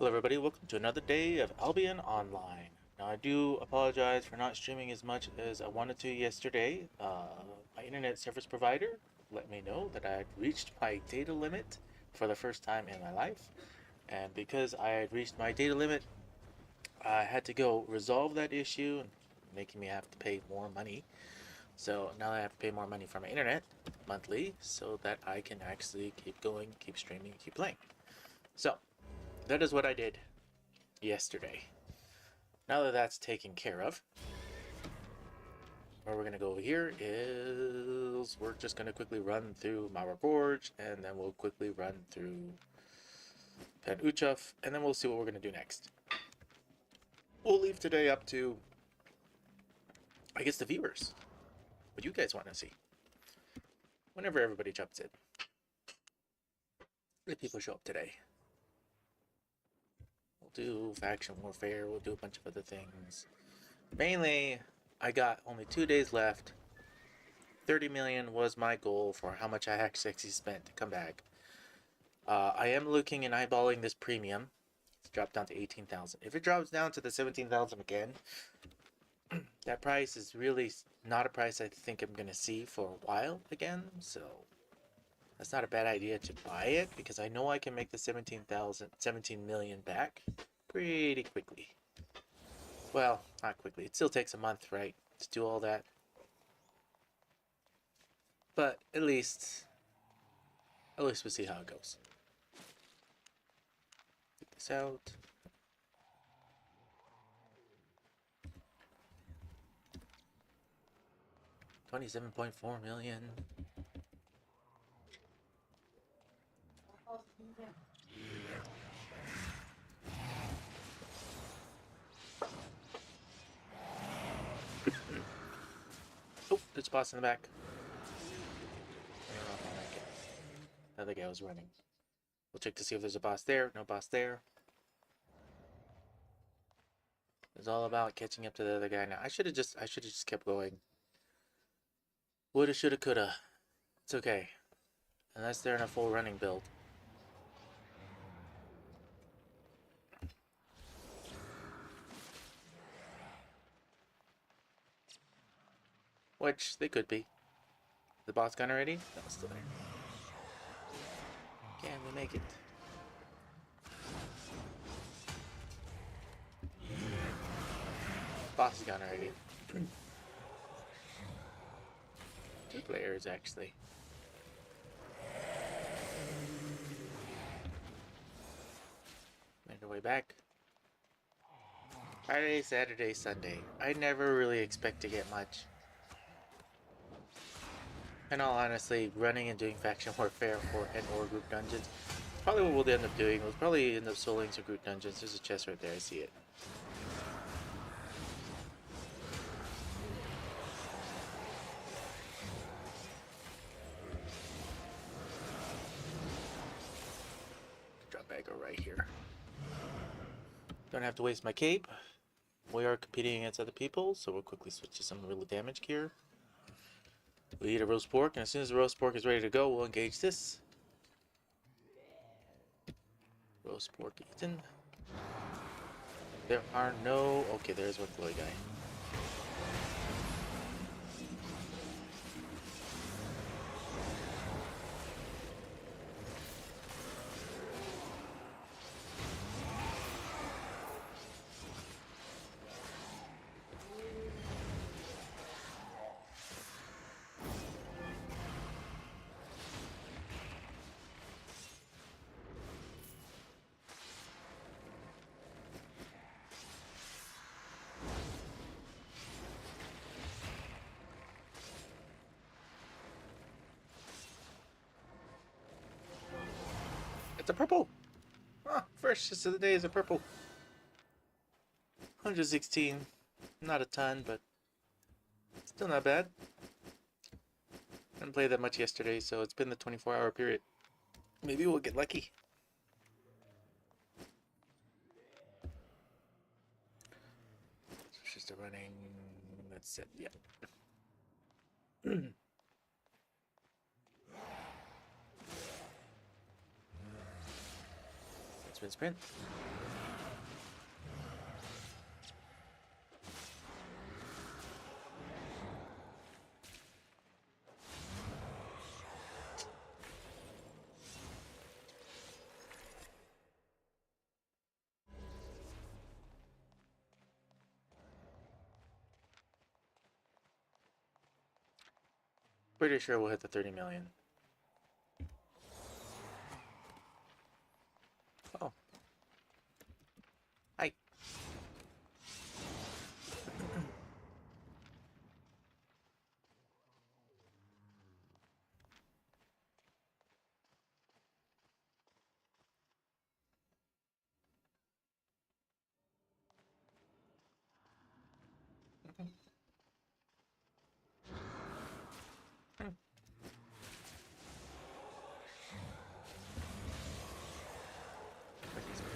Hello everybody, welcome to another day of Albion Online. Now I do apologize for not streaming as much as I wanted to yesterday. My internet service provider let me know that I had reached my data limit for the first time in my life. And because I had reached my data limit, I had to go resolve that issue, making me have to pay more money. So now I have to pay more money for my internet monthly so that I can actually keep going, keep streaming, keep playing. So that is what I did yesterday. Now that that's taken care of, where we're going to go over here is we're just going to quickly run through Mara Gorge, and then we'll quickly run through Pen Uchuf, and then we'll see what we're going to do next. We'll leave today up to, I guess, the viewers. What you guys want to see. Whenever everybody jumps in. If people show up today. We'll do faction warfare, we'll do a bunch of other things. Mainly, I got only 2 days left. 30 million was my goal for how much I actually spent to come back. I am looking and eyeballing this premium. It's dropped down to 18,000. If it drops down to the 17,000 again, that price is really not a price I think I'm going to see for a while again. So that's not a bad idea to buy it, because I know I can make the 17 million back pretty quickly. Well, not quickly. It still takes a month, right, to do all that. But at least we'll see how it goes. Get this out. $27.4 million. Oh, there's a boss in the back. I don't know if I like it. The other guy was running. We'll check to see if there's a boss there. No boss there. It's all about catching up to the other guy now. I should have just kept going. Woulda, shoulda, coulda. It's okay. Unless they're in a full running build. Which they could be. The boss gone already? No, it's still there. Can we make it? Boss is gone already. 2 players, actually. Made our way back. Friday, Saturday, Sunday. I never really expect to get much. In all honesty, running and doing faction warfare or group dungeons, probably what we'll end up doing. We'll probably end up soloing some group dungeons. There's a chest right there, I see it. Drop bagger right here. Don't have to waste my cape. We are competing against other people, so we'll quickly switch to some real damage gear. We eat a roast pork, and as soon as the roast pork is ready to go, we'll engage this. Roast pork eaten. There are no... Okay, there's one glowy guy. It's a purple! Ah, first of the day is a purple. 116. Not a ton, but still not bad. Didn't play that much yesterday, so it's been the 24-hour period. Maybe we'll get lucky. It's just a running... That's it, yeah. Sprint. Pretty sure we'll hit the 30 million. Oh. Hi.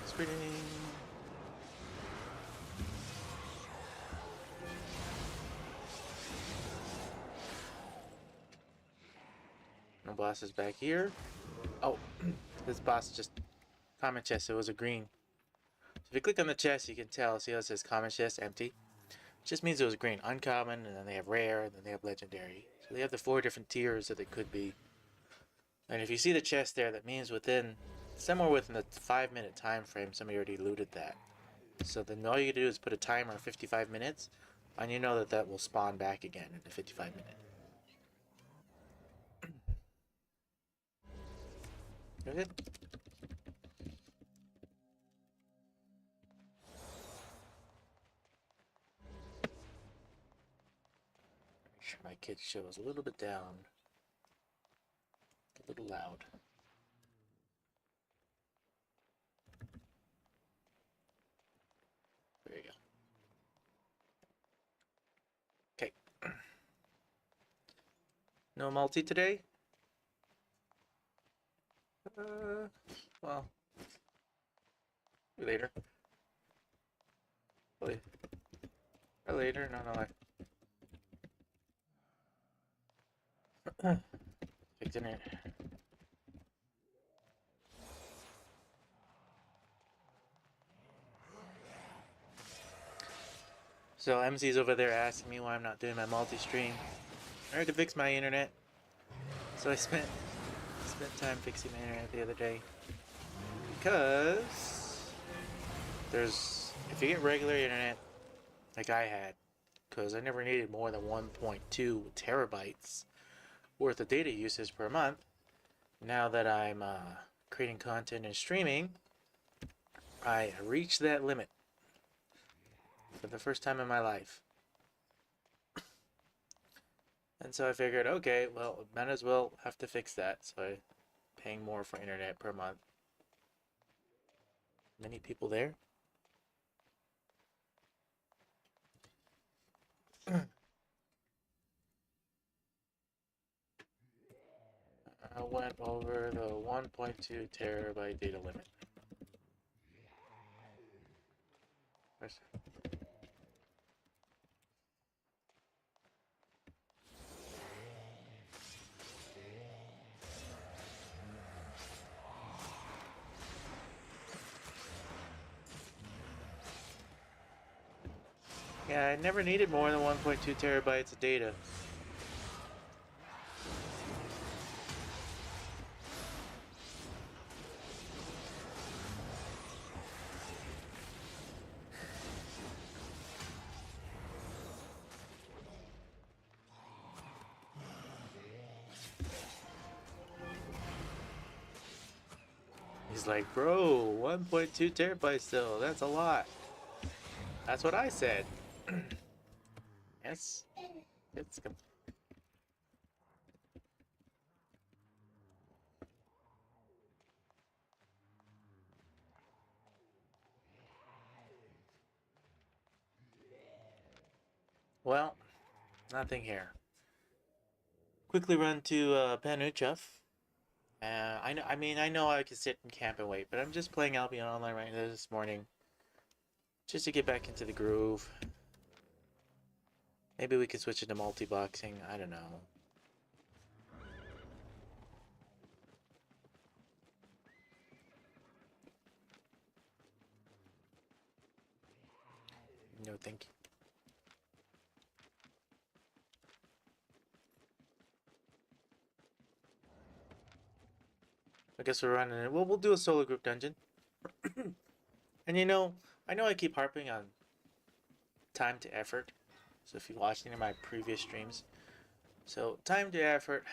Spinning. No boss is back here. Oh, this boss just common chest. It was a green. So if you click on the chest, you can tell. See how it says common chest empty. It just means it was green, uncommon, and then they have rare, and then they have legendary. So they have the 4 different tiers that they could be. And if you see the chest there, that means somewhere within the 5-minute time frame, somebody already looted that. So then all you do is put a timer of 55 minutes, and you know that will spawn back again in the 55 minutes. Good. Make sure my kid shows a little bit down. A little loud. There you go. Okay. No multi today? Well, later. Or later? No, I fixing it. So MC's over there asking me why I'm not doing my multi-stream. I had to fix my internet. So I spent time fixing my internet the other day. Because if you get regular internet, like I had, because I never needed more than 1.2 terabytes worth of data usage per month. Now that I'm creating content and streaming, I reached that limit for the first time in my life. And so I figured, okay, well, might as well have to fix that. So I'm paying more for internet per month. Many people there? I went over the 1.2 terabyte data limit. Yeah, I never needed more than 1.2 terabytes of data. He's like, bro, 1.2 terabytes still, that's a lot. That's what I said. Yes, it's well, nothing here. Quickly run to Panuchef. I know I could sit and camp and wait, but I'm just playing Albion online right now this morning. Just to get back into the groove. Maybe we could switch it to multi-boxing, I don't know. No, thank you. I guess we're running it. Well, we'll do a solo group dungeon. And I know I keep harping on time to effort. So if you watched any of my previous streams, So time to effort,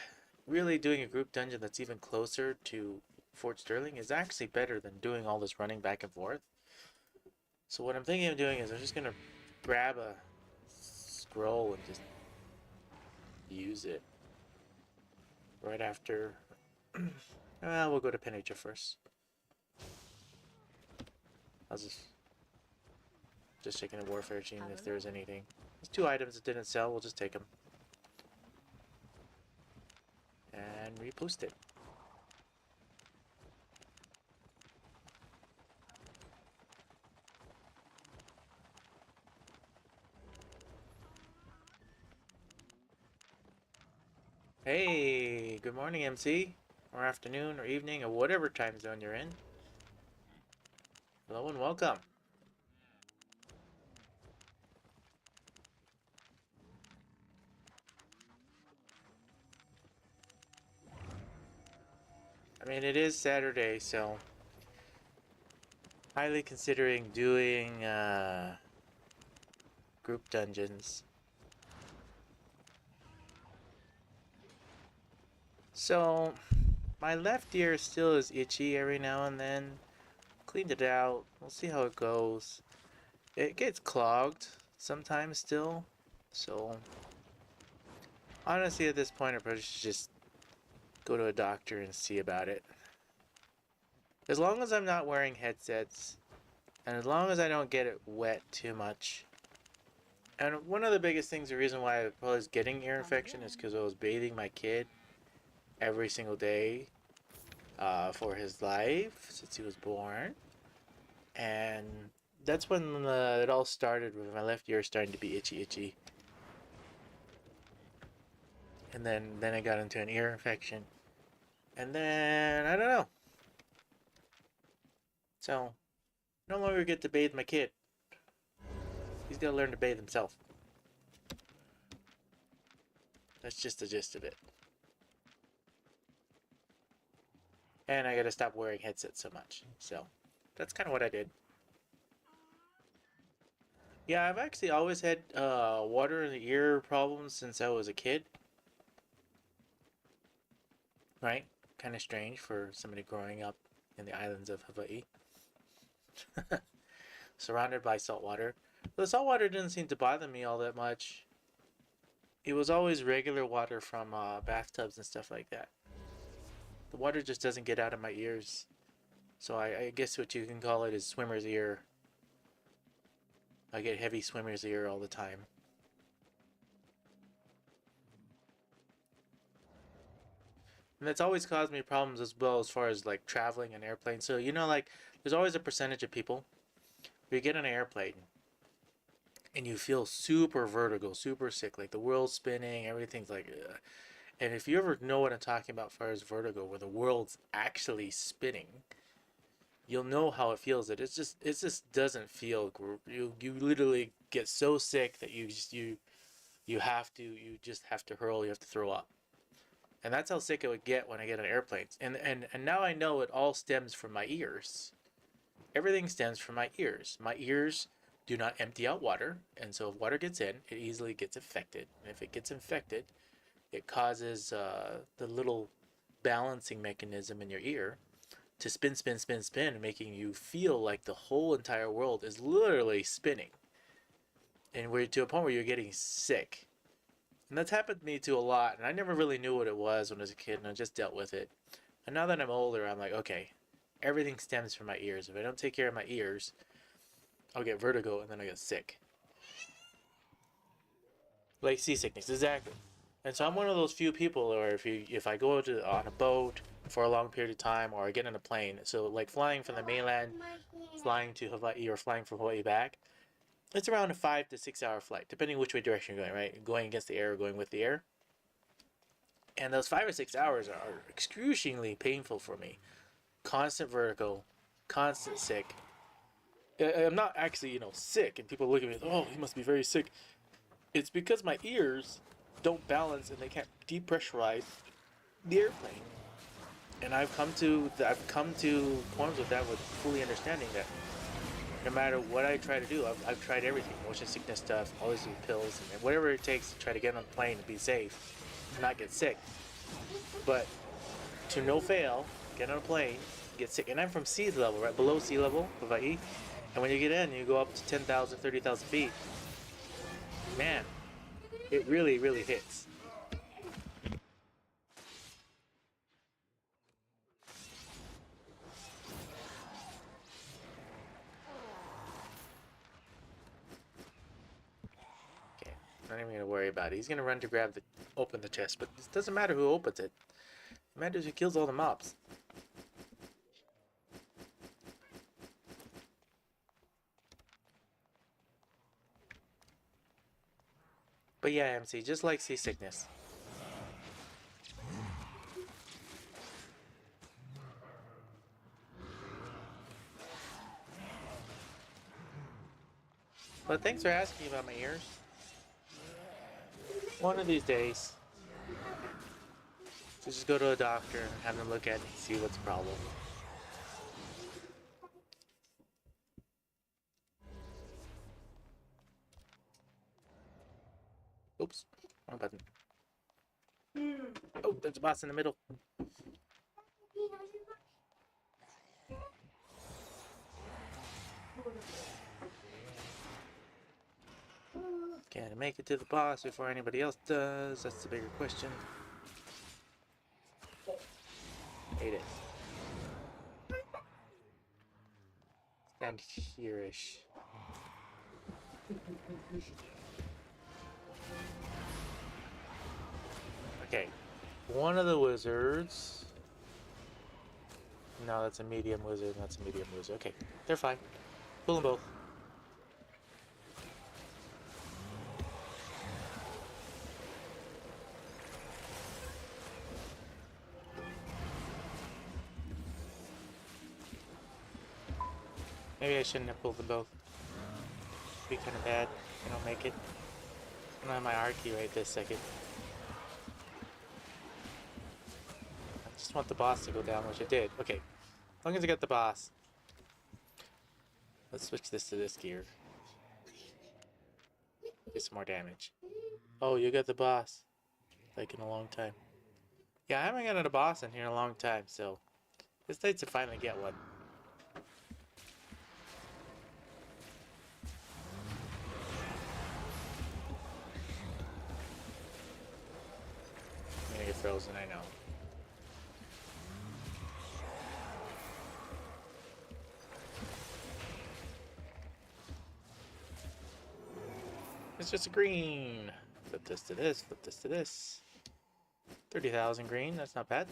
really doing a group dungeon that's even closer to Fort Sterling is actually better than doing all this running back and forth. So what I'm thinking of doing is I'm just gonna grab a scroll and just use it right after. We'll go to Penetra first. I was just checking the warfare team if there's anything. There's 2 items that didn't sell. We'll just take them and repost it. Hey, good morning, MC, or afternoon, or evening, or whatever time zone you're in. Hello and welcome. I mean, it is Saturday, so highly considering doing group dungeons. So, my left ear still is itchy every now and then. Cleaned it out. We'll see how it goes. It gets clogged sometimes still. So, honestly, at this point, I probably should just go to a doctor and see about it. As long as I'm not wearing headsets, and as long as I don't get it wet too much. And one of the biggest things, the reason why I was getting ear infection is because I was bathing my kid every single day for his life since he was born. And that's when it all started with my left ear starting to be itchy. And then I got into an ear infection. And then, I don't know. So, no longer get to bathe my kid. He's got to learn to bathe himself. That's just the gist of it. And I got to stop wearing headsets so much. So, that's kind of what I did. Yeah, I've actually always had water in the ear problems since I was a kid. Right? Kind of strange for somebody growing up in the islands of Hawaii. Surrounded by salt water. The salt water didn't seem to bother me all that much. It was always regular water from bathtubs and stuff like that. The water just doesn't get out of my ears. So I guess what you can call it is swimmer's ear. I get heavy swimmer's ear all the time. And that's always caused me problems as well as far as like traveling in airplanes. So, like there's always a percentage of people where you get on an airplane and you feel super vertigo, super sick, like the world's spinning, everything's like, ugh. And if you ever know what I'm talking about as far as vertigo, where the world's actually spinning, you'll know how it feels. It just doesn't feel. You literally get so sick that you just have to hurl. You have to throw up. And that's how sick it would get when I get on airplanes. And now I know it all stems from my ears. Everything stems from my ears. My ears do not empty out water, and so if water gets in, it easily gets infected. And if it gets infected, it causes the little balancing mechanism in your ear to spin, making you feel like the whole entire world is literally spinning. And we're to a point where you're getting sick. And that's happened to me to a lot, and I never really knew what it was when I was a kid, and I just dealt with it. And now that I'm older, I'm like, okay, everything stems from my ears. If I don't take care of my ears, I'll get vertigo, and then I get sick. Like seasickness, exactly. And so I'm one of those few people where if I go on a boat for a long period of time, or I get on a plane, so like flying from the mainland, flying to Hawaii, or flying from Hawaii back, it's around a 5 to 6 hour flight, depending which way direction you're going, right? Going against the air or going with the air. And those 5 or 6 hours are excruciatingly painful for me. Constant vertigo, constant sick. I'm not actually, sick, and people look at me, oh, he must be very sick. It's because my ears don't balance and they can't depressurize the airplane. And I've come to points with that, with fully understanding that no matter what I try to do, I've tried everything, motion sickness stuff, always do pills, and whatever it takes to try to get on the plane and be safe. not get sick. But to no fail, get on a plane, get sick. And I'm from sea level, right below sea level, Hawaii. And when you get in, you go up to 10,000, 30,000 feet. Man, it really, really hits. Okay, not even gonna worry about it. He's gonna run to open the chest, but it doesn't matter who opens it. It matters who kills all the mobs. But yeah, MC, just like seasickness. But thanks for asking about my ears. One of these days, just go to a doctor and have them look at it and see what's the problem. Oops, wrong button. Oh, there's a boss in the middle. Can I make it to the boss before anybody else does? That's the bigger question. Ate it. Stand here-ish. Okay, one of the wizards. No, that's a medium wizard. That's a medium wizard. Okay, they're fine. Pull them both. Maybe I shouldn't have pulled them both. It'd be kind of bad. I don't make it. I don't have my R key right this second. I just want the boss to go down, which I did. Okay, as long as I got the boss. Let's switch this to this gear. Get some more damage. Oh, you got the boss. Like in a long time. Yeah, I haven't gotten a boss in here in a long time, so it's nice to finally get one. I'm gonna get frozen, I know. It's just a green. Flip this to this, flip this to this. 30,000 green, that's not bad.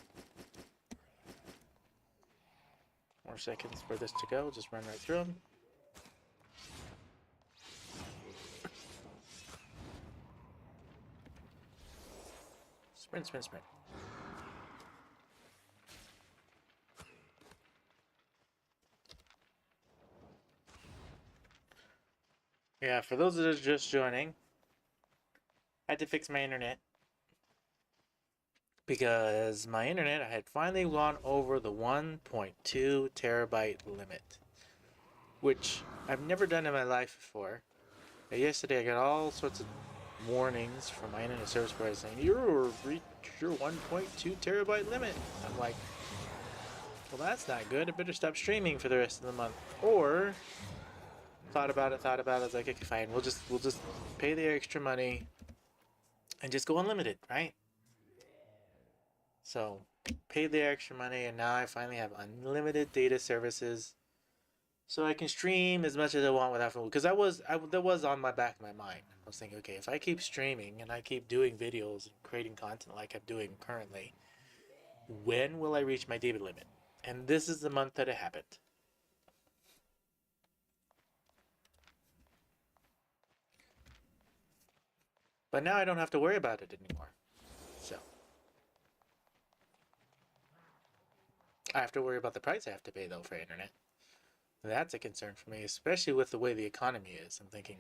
More seconds for this to go, just run right through them. Sprint, sprint, sprint. Yeah, for those that are just joining, I had to fix my internet. Because my internet, I had finally gone over the 1.2 terabyte limit. Which I've never done in my life before. Yesterday I got all sorts of warnings from my internet service provider saying, "You're reached your 1.2 terabyte limit." I'm like, well, that's not good. I better stop streaming for the rest of the month. Or thought about it. I was like, okay, fine. We'll just pay the extra money and just go unlimited, right? So pay the extra money, and now I finally have unlimited data services, so I can stream as much as I want without food. Because that was on my back of my mind. I was thinking, okay, if I keep streaming and I keep doing videos and creating content like I'm doing currently, when will I reach my data limit? And this is the month that it happened. But now I don't have to worry about it anymore. So I have to worry about the price I have to pay, though, for internet. That's a concern for me, especially with the way the economy is. I'm thinking,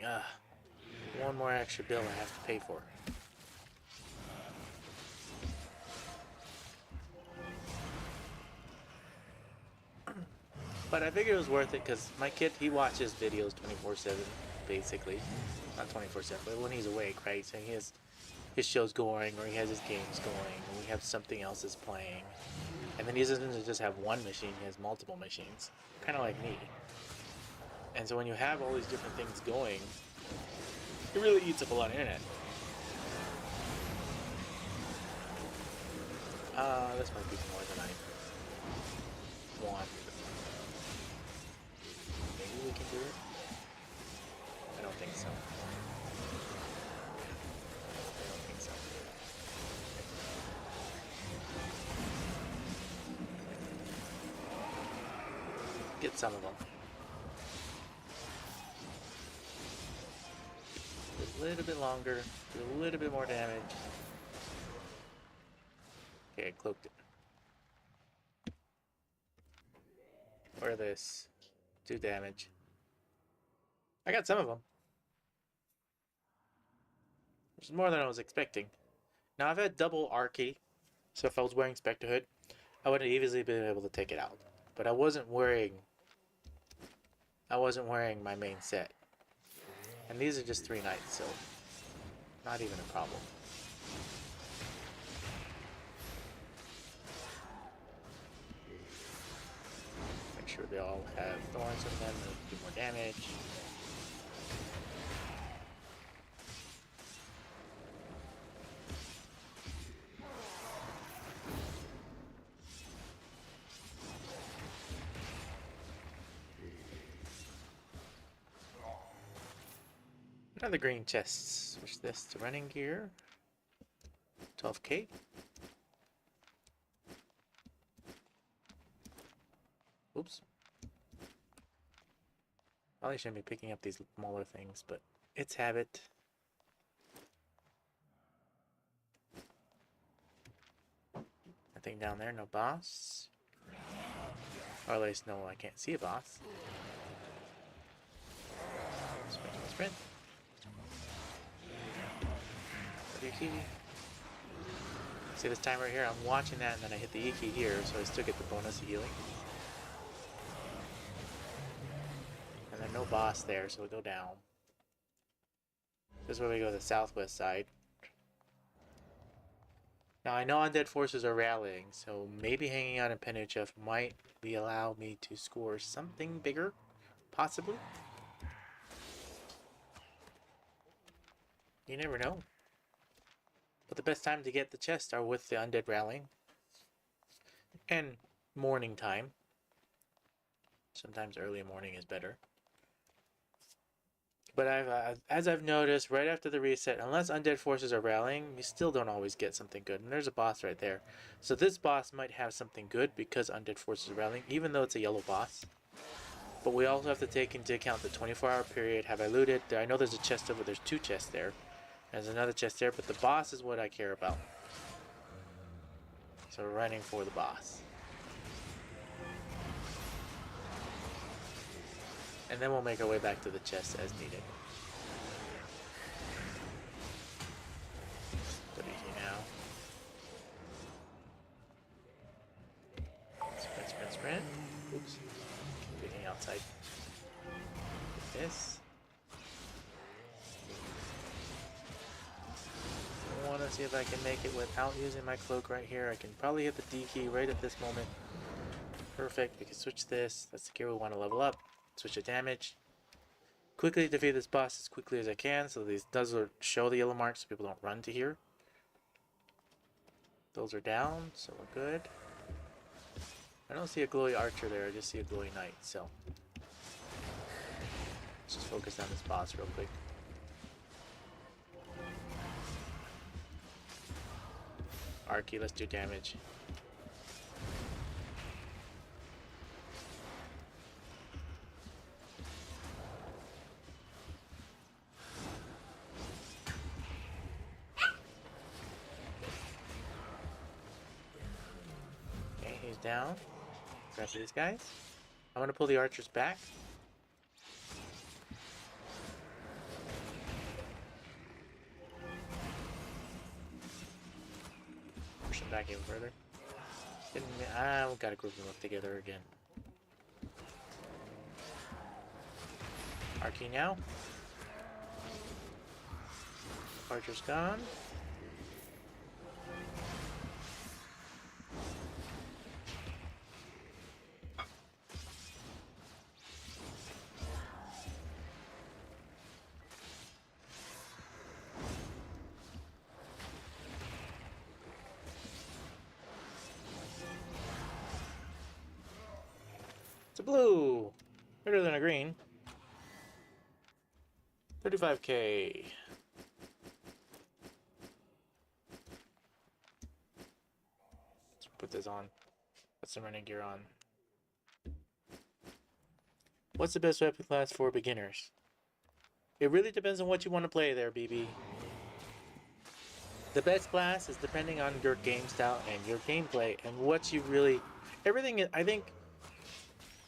one more extra bill I have to pay for. But I figured it was worth it because my kid, he watches videos 24/7, basically. Not 24/7, but when he's awake, right? So his show's going, or he has his games going, or we have something else is playing. And then he doesn't just have one machine, he has multiple machines. Kind of like me. And so when you have all these different things going, it really eats up a lot of internet. This might be more than I want. Maybe we can do it? I don't think so. I don't think so. Get some of them. A little bit longer, do a little bit more damage. Okay, I cloaked it. Or this. 2 damage. I got some of them. Which is more than I was expecting. Now I've had double Archy, so if I was wearing Spectre Hood, I would have easily been able to take it out. But I wasn't wearing my main set. And these are just 3 knights, so not even a problem. Make sure they all have thorns in them to do more damage. Another green chest. Switch this to running gear. 12k. Oops. Probably shouldn't be picking up these smaller things, but it's habit. Nothing down there, no boss. Or at least, no, I can't see a boss. Sprint, sprint. See this time right here, I'm watching that and then I hit the E key here, so I still get the bonus of healing. And then no boss there, so we go down. This is where we go to the southwest side. Now I know undead forces are rallying, so maybe hanging out in Penuchev might allow me to score something bigger, possibly. You never know. But the best time to get the chests are with the undead rallying. And morning time. Sometimes early morning is better. But as I've noticed, right after the reset, unless undead forces are rallying, you still don't always get something good. And there's a boss right there. So this boss might have something good because undead forces are rallying, even though it's a yellow boss. But we also have to take into account the 24-hour period. Have I looted? I know there's a chest over. There's 2 chests there. There's another chest there, but the boss is what I care about. So we're running for the boss. And then we'll make our way back to the chest as needed. What do you now? Sprint, sprint, sprint. Oops. Picking outside. This. I want to see if I can make it without using my cloak right here. I can probably hit the D key right at this moment. Perfect. We can switch this. That's the gear we want to level up. Switch to damage. Quickly defeat this boss as quickly as I can. So these does show the yellow marks so people don't run to here. Those are down, so we're good. I don't see a glowy archer there. I just see a glowy knight. So let's just focus on this boss real quick. Archie, let's do damage. Okay, he's down. Grab these guys. I'm gonna pull the archers back. Push them back even further. We gotta group them up together again. Archie now. Archer's gone. a blue. Better than a green. 35k. Let's put this on. Put some running gear on. What's the best weapon class for beginners? It really depends on what you want to play there, BB. The best class is depending on your game style and your gameplay and what you really... Everything, I think,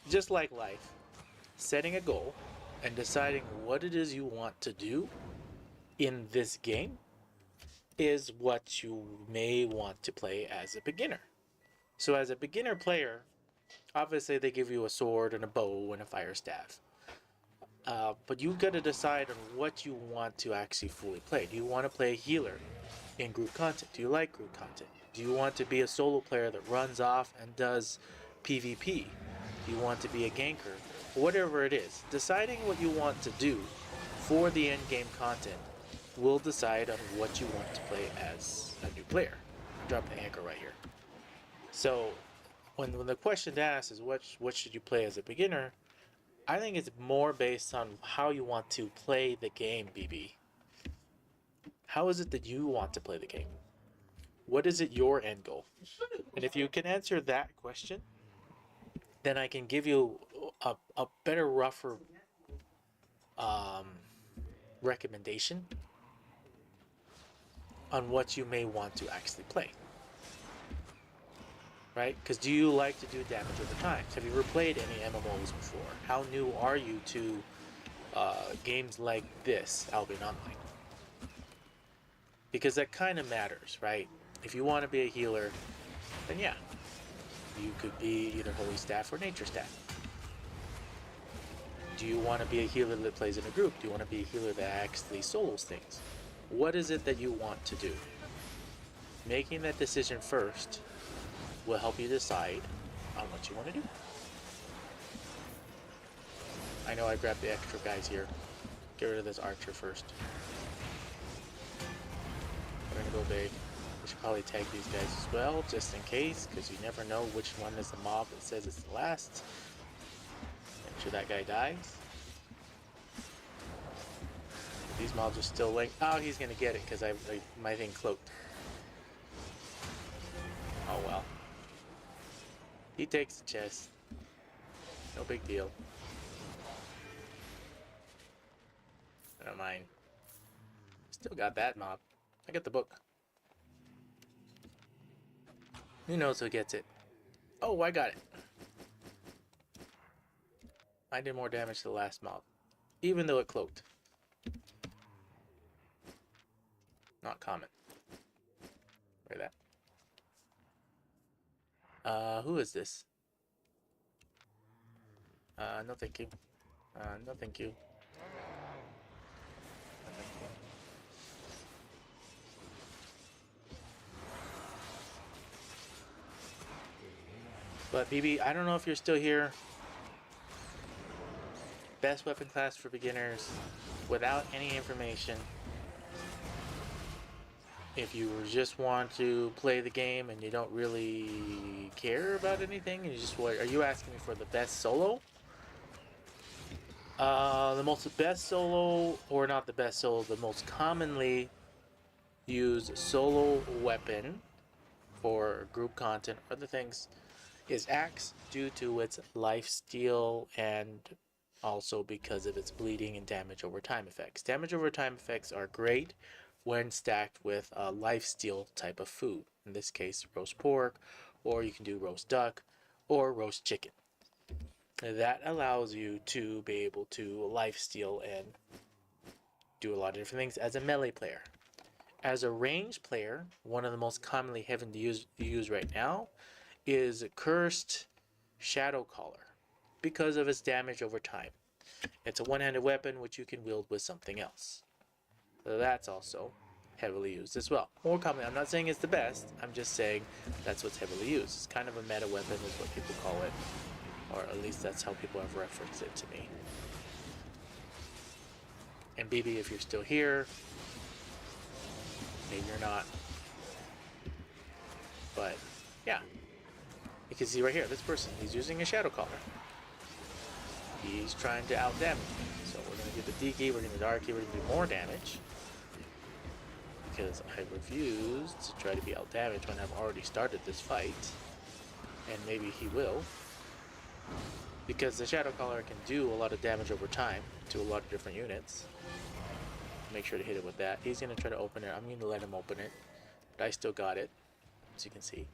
just like life, setting a goal and deciding what it is you want to do in this game is what you may want to play as a beginner. So as a beginner player, obviously they give you a sword and a bow and a fire staff. But you've got to decide on what you want to actually fully play. Do you want to play a healer in group content? Do you like group content? Do you want to be a solo player that runs off and does PvP? Do you want to be a ganker? Whatever it is, deciding what you want to do for the end game content will decide on what you want to play as a new player. Drop the anchor right here. So when the question asked is what should you play as a beginner, I think it's more based on how you want to play the game, BB. How is it that you want to play the game? What is it your end goal? And if you can answer that question, then I can give you a better, rougher recommendation on what you may want to actually play. Right? Because do you like to do damage over time? Have you ever played any MMOs before? How new are you to games like this, Albion Online? Because that kind of matters, right? If you want to be a healer, then yeah, you could be either Holy Staff or Nature Staff. Do you want to be a healer that plays in a group? Do you want to be a healer that actually solos things? What is it that you want to do? Making that decision first will help you decide on what you want to do. I know I grabbed the extra guys here. Get rid of this archer first. We're gonna go big. We should probably tag these guys as well, just in case, because you never know which one is the mob that says it's the last. Make sure that guy dies. These mobs are still linked. Oh, he's gonna get it because my thing cloaked. Oh well. He takes the chest. No big deal. I don't mind. Still got that mob. I got the book. Who knows who gets it? Oh, I got it. I did more damage to the last mob, even though it cloaked. Not common. Look at that. Who is this? No thank you. No thank you. But BB, I don't know if you're still here. Best weapon class for beginners without any information. If you just want to play the game and you don't really care about anything, and you just want, are you asking me for the best solo? The best solo, or not the best solo, the most commonly used solo weapon for group content, other things, is Axe, due to its lifesteal and also because of its bleeding and damage over time effects. Damage over time effects are great when stacked with a lifesteal type of food. In this case, roast pork, or you can do roast duck, or roast chicken. That allows you to be able to lifesteal and do a lot of different things as a melee player. As a range player, one of the most commonly heavily used right now is Cursed Shadow Caller because of its damage over time. It's a one-handed weapon which you can wield with something else. So that's also heavily used as well. More commonly, I'm not saying it's the best, I'm just saying that's what's heavily used. It's kind of a meta weapon is what people call it, or at least that's how people have referenced it to me. And BB, if you're still here, maybe you're not, but yeah, you can see right here, this person, he's using a Shadow Caller. he's trying to out-damage me. So we're going to do the D key, we're going to do the R key, we're going to do more damage. Because I refuse to try to be out-damaged when I've already started this fight. And maybe he will. Because the Shadow Caller can do a lot of damage over time to a lot of different units. Make sure to hit it with that. He's going to try to open it. I'm going to let him open it. But I still got it, as you can see.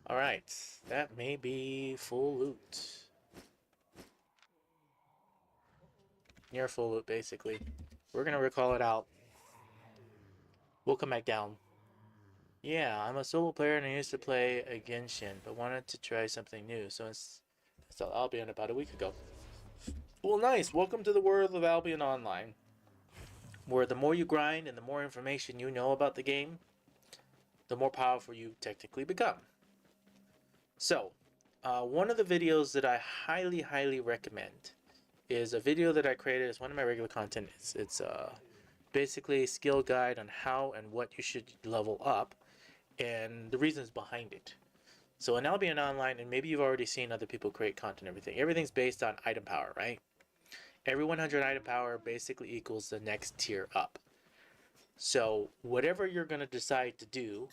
Alright, that may be full loot. Near full loot, basically. We're going to recall it out. We'll come back down. Yeah, I'm a solo player and I used to play a Genshin, but wanted to try something new, so installed Albion about a week ago. Well, nice. Welcome to the world of Albion Online, where the more you grind and the more information you know about the game, the more powerful you technically become. So, one of the videos that I highly recommend is a video that I created as one of my regular content. It's basically a skill guide on how and what you should level up and the reasons behind it. So in Albion Online, and maybe you've already seen other people create content and everything's based on item power, right? Every 100 item power basically equals the next tier up. So whatever you're going to decide to do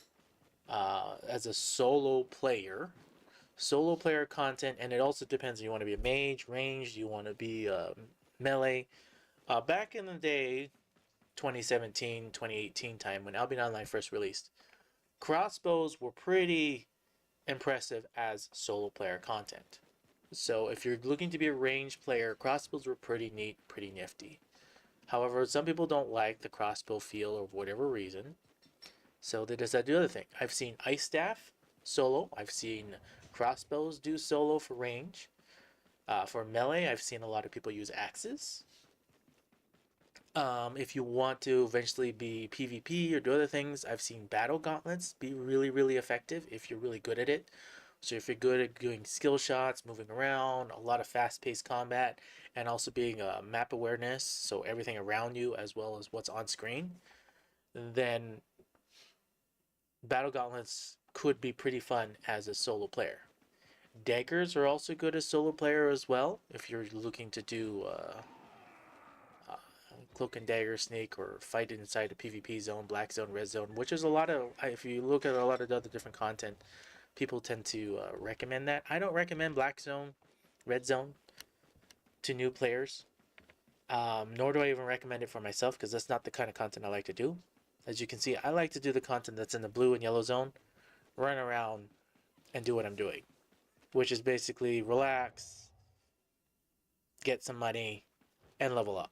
as a solo player content, and it also depends if you want to be a mage, ranged, you want to be melee. Back in the day, 2017, 2018 time, when Albion Online first released, crossbows were pretty impressive as solo player content. So if you're looking to be a ranged player, crossbows were pretty neat, pretty nifty. However, some people don't like the crossbow feel or whatever reason, so they decide to do other thing. I've seen ice staff solo. I've seen crossbows do solo for range. For melee, I've seen a lot of people use axes. If you want to eventually be PvP or do other things, I've seen battle gauntlets be really effective if you're really good at it. So if you're good at doing skill shots, moving around, a lot of fast-paced combat, and also being map awareness, so everything around you as well as what's on screen, then battle gauntlets could be pretty fun as a solo player. Daggers are also good as solo player as well if you're looking to do cloak and dagger sneak or fight inside a PvP zone, black zone, red zone, which is a lot of, if you look at a lot of the other different content, people tend to recommend that. I don't recommend black zone, red zone to new players, nor do I even recommend it for myself because that's not the kind of content I like to do. As you can see, I like to do the content that's in the blue and yellow zone, run around and do what I'm doing, which is basically relax, get some money, and level up.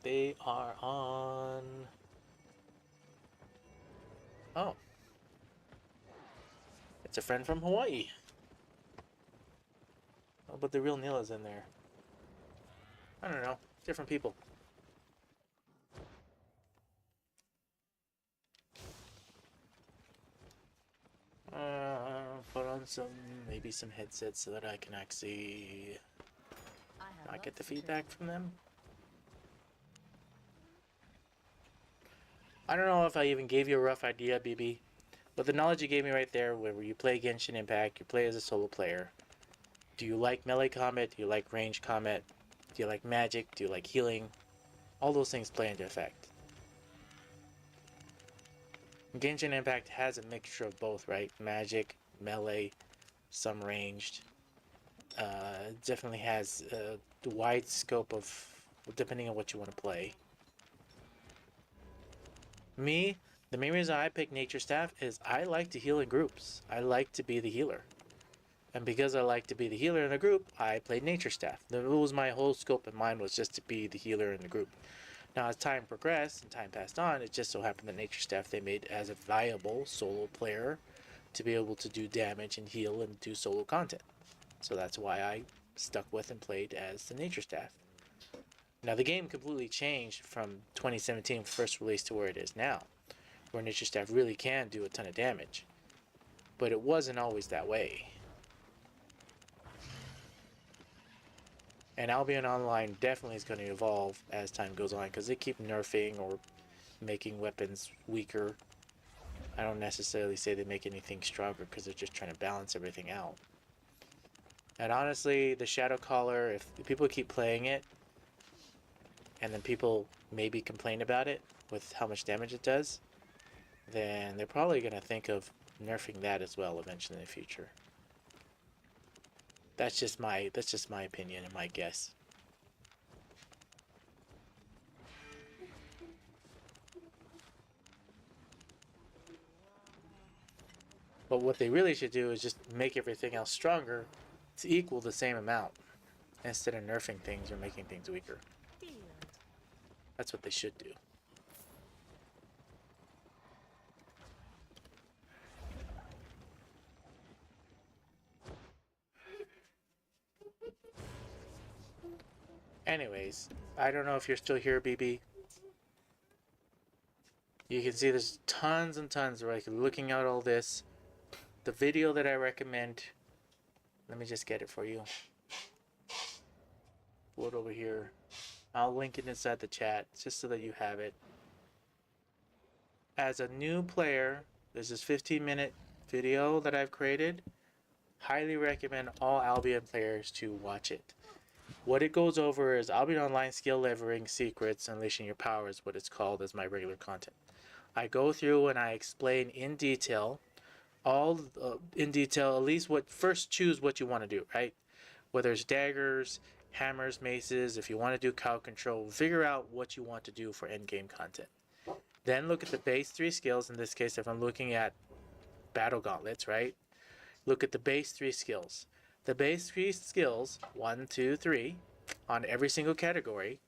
They are on... Oh. It's a friend from Hawaii. Oh, but the real Neil is in there. I don't know. Different people. Put on maybe some headsets so that I can actually not get the feedback from them. I don't know if I even gave you a rough idea, BB, but the knowledge you gave me right there, where you play Genshin Impact, you play as a solo player. Do you like melee combat? Do you like range combat? Do you like magic? Do you like healing? All those things play into effect. Genshin Impact has a mixture of both, right? Magic, melee, some ranged. It definitely has a wide scope of, depending on what you want to play. Me, the main reason I pick Nature Staff is I like to heal in groups. I like to be the healer. And because I like to be the healer in a group, I played Nature Staff. That was my whole scope in mind, was just to be the healer in the group. Now, as time progressed and time passed on, it just so happened that Nature Staff they made as a viable solo player to be able to do damage and heal and do solo content. So that's why I stuck with and played as the Nature Staff. Now, the game completely changed from 2017 first release to where it is now, where Nature Staff really can do a ton of damage. But it wasn't always that way. And Albion Online definitely is going to evolve as time goes on because they keep nerfing or making weapons weaker. I don't necessarily say they make anything stronger because they're just trying to balance everything out. And honestly, the Shadow Caller, if people keep playing it, and then people maybe complain about it with how much damage it does, then they're probably going to think of nerfing that as well eventually in the future. That's just my opinion and my guess. But what they really should do is just make everything else stronger to equal the same amount instead of nerfing things or making things weaker. That's what they should do. Anyways, I don't know if you're still here, BB. You can see there's tons and tons, right? Looking at all this. The video that I recommend, let me just get it for you. Pull it over here. I'll link it inside the chat just so that you have it. As a new player, there's this 15-minute video that I've created. Highly recommend all Albion players to watch it. What it goes over is Albion Online skill leveling secrets, unleashing your power is what it's called as my regular content. I go through and I explain in detail, at least first choose what you want to do, right? Whether it's daggers, hammers, maces, if you want to do cow control, figure out what you want to do for endgame content. Then look at the base 3 skills. In this case, if I'm looking at battle gauntlets, right? Look at the base 3 skills. The base 3 skills, 1, 2, 3, on every single category,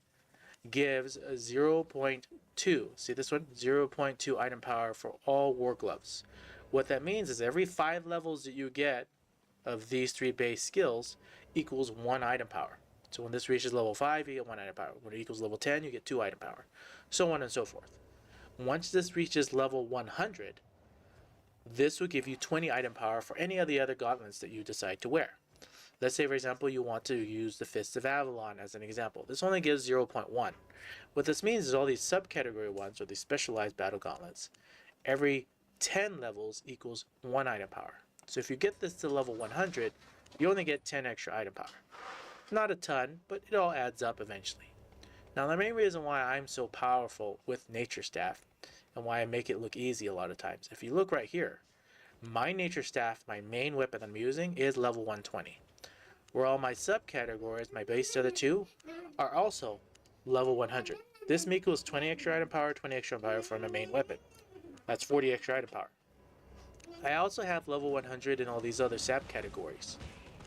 gives a 0.2. See this one? 0.2 item power for all war gloves. What that means is every 5 levels that you get of these 3 base skills equals 1 item power. So when this reaches level 5, you get 1 item power. When it equals level 10, you get 2 item power. So on and so forth. Once this reaches level 100, this will give you 20 item power for any of the other gauntlets that you decide to wear. Let's say, for example, you want to use the Fists of Avalon as an example. This only gives 0.1. What this means is all these subcategory ones, or these specialized battle gauntlets, every 10 levels equals 1 item power. So if you get this to level 100, you only get 10 extra item power. Not a ton, but it all adds up eventually. Now, the main reason why I'm so powerful with Nature Staff, and why I make it look easy a lot of times, if you look right here, my Nature Staff, my main weapon I'm using, is level 120. Where all my subcategories, my base other 2, are also level 100. This equals 20 extra item power, 20 extra item power for my main weapon. That's 40 extra item power. I also have level 100 in all these other subcategories.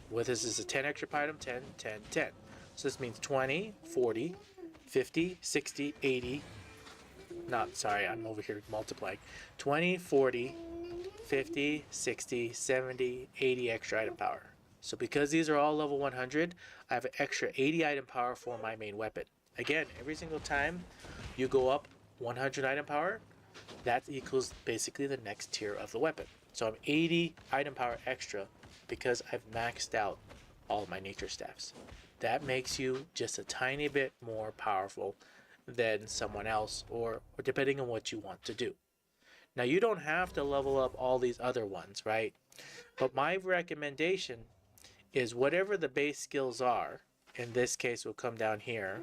With this is a 10 extra item, 10, 10, 10. So this means 20, 40, 50, 60, 80. Not, sorry, I'm over here multiplying. 20, 40, 50, 60, 70, 80 extra item power. So because these are all level 100, I have an extra 80 item power for my main weapon. Again, every single time you go up 100 item power, that equals basically the next tier of the weapon. So I'm 80 item power extra because I've maxed out all of my nature staffs. That makes you just a tiny bit more powerful than someone else, or depending on what you want to do. Now, you don't have to level up all these other ones, right? But my recommendation is whatever the base skills are, in this case we'll come down here,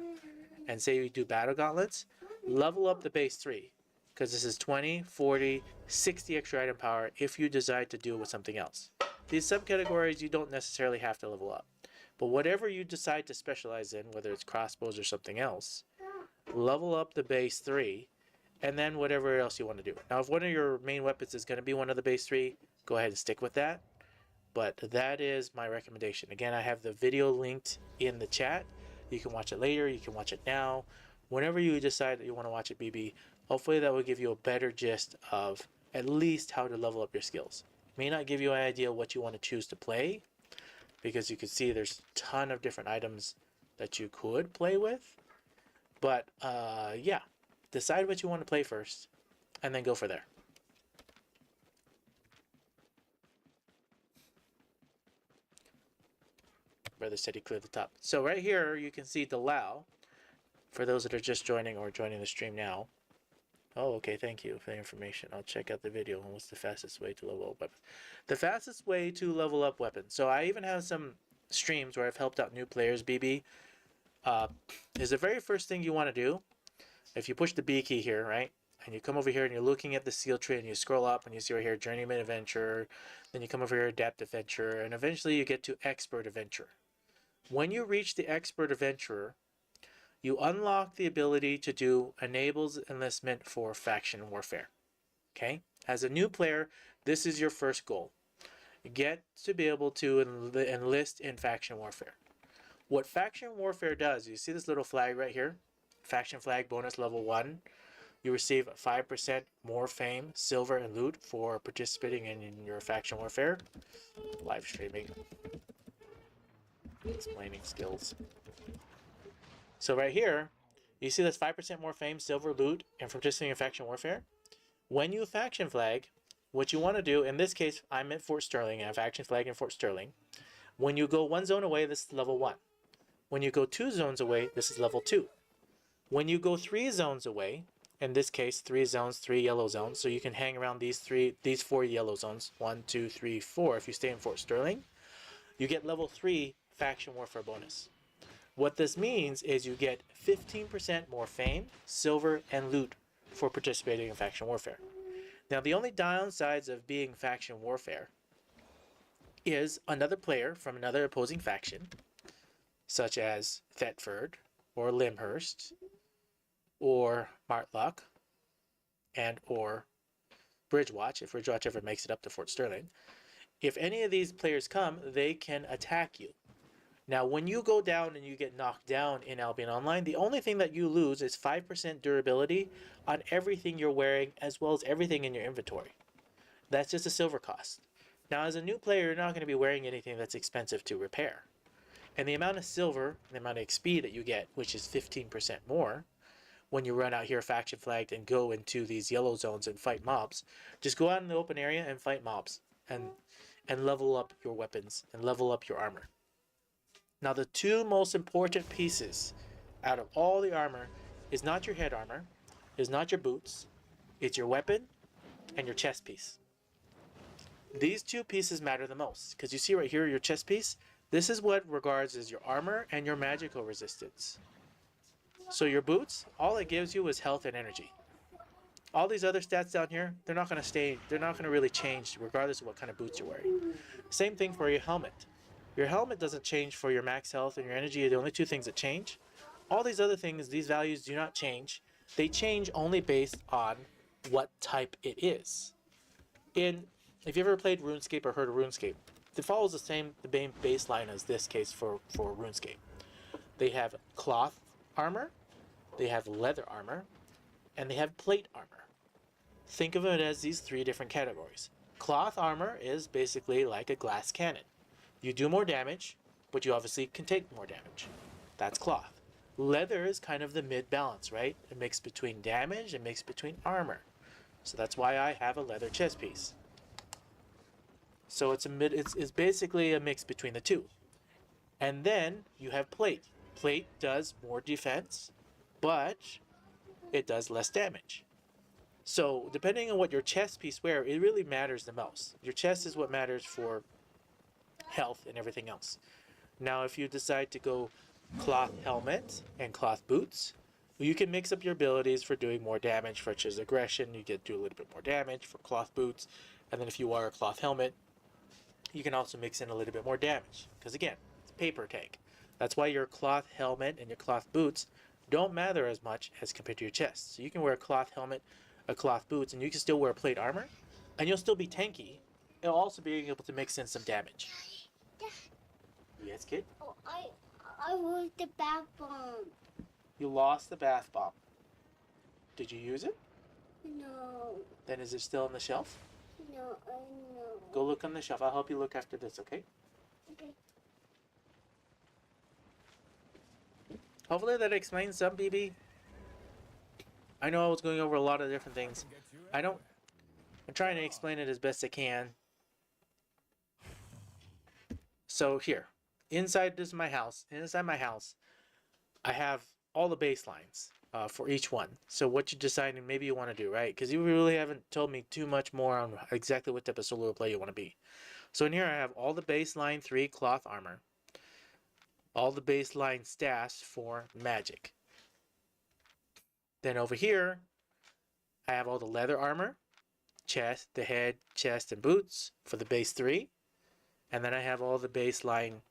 and say you do battle gauntlets, level up the base 3, because this is 20, 40, 60 extra item power if you decide to do it with something else. These subcategories you don't necessarily have to level up, but whatever you decide to specialize in, whether it's crossbows or something else, level up the base 3, and then whatever else you want to do. Now, if one of your main weapons is going to be one of the base 3, go ahead and stick with that. But that is my recommendation. Again, I have the video linked in the chat. You can watch it later. You can watch it now. Whenever you decide that you want to watch it, BB, hopefully that will give you a better gist of at least how to level up your skills. It may not give you an idea what you want to choose to play, because you can see there's a ton of different items that you could play with. But yeah, decide what you want to play first, and then go for there. Brother said he cleared the top. So right here, you can see the Lao. For those that are just joining or joining the stream now. Oh, okay, thank you for the information. I'll check out the video on what's the fastest way to level up weapons. The fastest way to level up weapons. So I even have some streams where I've helped out new players, BB. Is the very first thing you want to do, if you push the B key here, right? And you come over here and you're looking at the seal tree and you scroll up and you see right here, Journeyman Adventure. Then you come over here, Adept Adventure. And eventually you get to Expert Adventurer. When you reach the Expert Adventurer, you unlock the ability to do enables enlistment for faction warfare. Okay? As a new player, this is your first goal. Get to be able to enlist in faction warfare. What faction warfare does, you see this little flag right here? Faction flag bonus level 1. You receive 5% more fame, silver, and loot for participating in your faction warfare. Live streaming. Explaining skills. So right here, you see this 5% more fame, silver, loot, and from participating in faction warfare. When you faction flag, what you want to do, in this case, I'm at Fort Sterling, and I have faction flag in Fort Sterling. When you go 1 zone away, this is level 1. When you go 2 zones away, this is level 2. When you go 3 zones away, in this case, 3 zones, 3 yellow zones, so you can hang around these 4 yellow zones, 1, 2, 3, 4, if you stay in Fort Sterling, you get level 3 faction warfare bonus. What this means is you get 15% more fame, silver, and loot for participating in faction warfare. Now, the only downsides of being faction warfare is another player from another opposing faction, such as Thetford, or Limhurst, or Martlock, and or Bridgewatch, if Bridgewatch ever makes it up to Fort Sterling. If any of these players come, they can attack you. Now, when you go down and you get knocked down in Albion Online, the only thing that you lose is 5% durability on everything you're wearing, as well as everything in your inventory. That's just a silver cost. Now, as a new player, you're not going to be wearing anything that's expensive to repair. And the amount of silver, the amount of XP that you get, which is 15% more, when you run out here faction flagged and go into these yellow zones and fight mobs, just go out in the open area and fight mobs and level up your weapons and level up your armor. Now, the 2 most important pieces out of all the armor is not your head armor, is not your boots, it's your weapon and your chest piece. These 2 pieces matter the most, because you see right here your chest piece, this is what regards as your armor and your magical resistance. So your boots, all it gives you is health and energy. All these other stats down here, they're not going to really change regardless of what kind of boots you're wearing. Same thing for your helmet. Your helmet doesn't change for your max health and your energy are the only 2 things that change. All these other things, these values do not change. They change only based on what type it is. If you ever played RuneScape or heard of RuneScape, it follows the same baseline as this case for RuneScape. They have cloth armor, they have leather armor, and they have plate armor. Think of it as these 3 different categories. Cloth armor is basically like a glass cannon. You do more damage, but you obviously can take more damage. That's cloth. Leather is kind of the mid-balance, right? A mix between damage and mix between armor. So that's why I have a leather chest piece. So it's basically a mix between the 2. And then you have plate. Plate does more defense, but it does less damage. So depending on what your chest piece wear, it really matters the most. Your chest is what matters for health and everything else. Now, if you decide to go cloth helmet and cloth boots, you can mix up your abilities for doing more damage, such as aggression. You get to do a little bit more damage for cloth boots. And then if you wear a cloth helmet, you can also mix in a little bit more damage. Because again, it's paper tank. That's why your cloth helmet and your cloth boots don't matter as much as compared to your chest. So you can wear a cloth helmet, a cloth boots, and you can still wear plate armor, and you'll still be tanky. You'll also be able to mix in some damage. Yes, kid? Oh, I lost the bath bomb. You lost the bath bomb. Did you use it? No. Then is it still on the shelf? No, I know. Go look on the shelf. I'll help you look after this, okay? Okay. Hopefully that explains some, BB. I know I was going over a lot of different things. I'm trying to explain it as best I can. So here, inside this is my house. Inside my house, I have all the baselines for each one. So what you decide and maybe you want to do, right? Because you really haven't told me too much more on exactly what type of solo play you want to be. So in here I have all the baseline 3 cloth armor, all the baseline stats for magic. Then over here, I have all the leather armor, chest, the head, chest, and boots for the base 3. And then I have all the baseline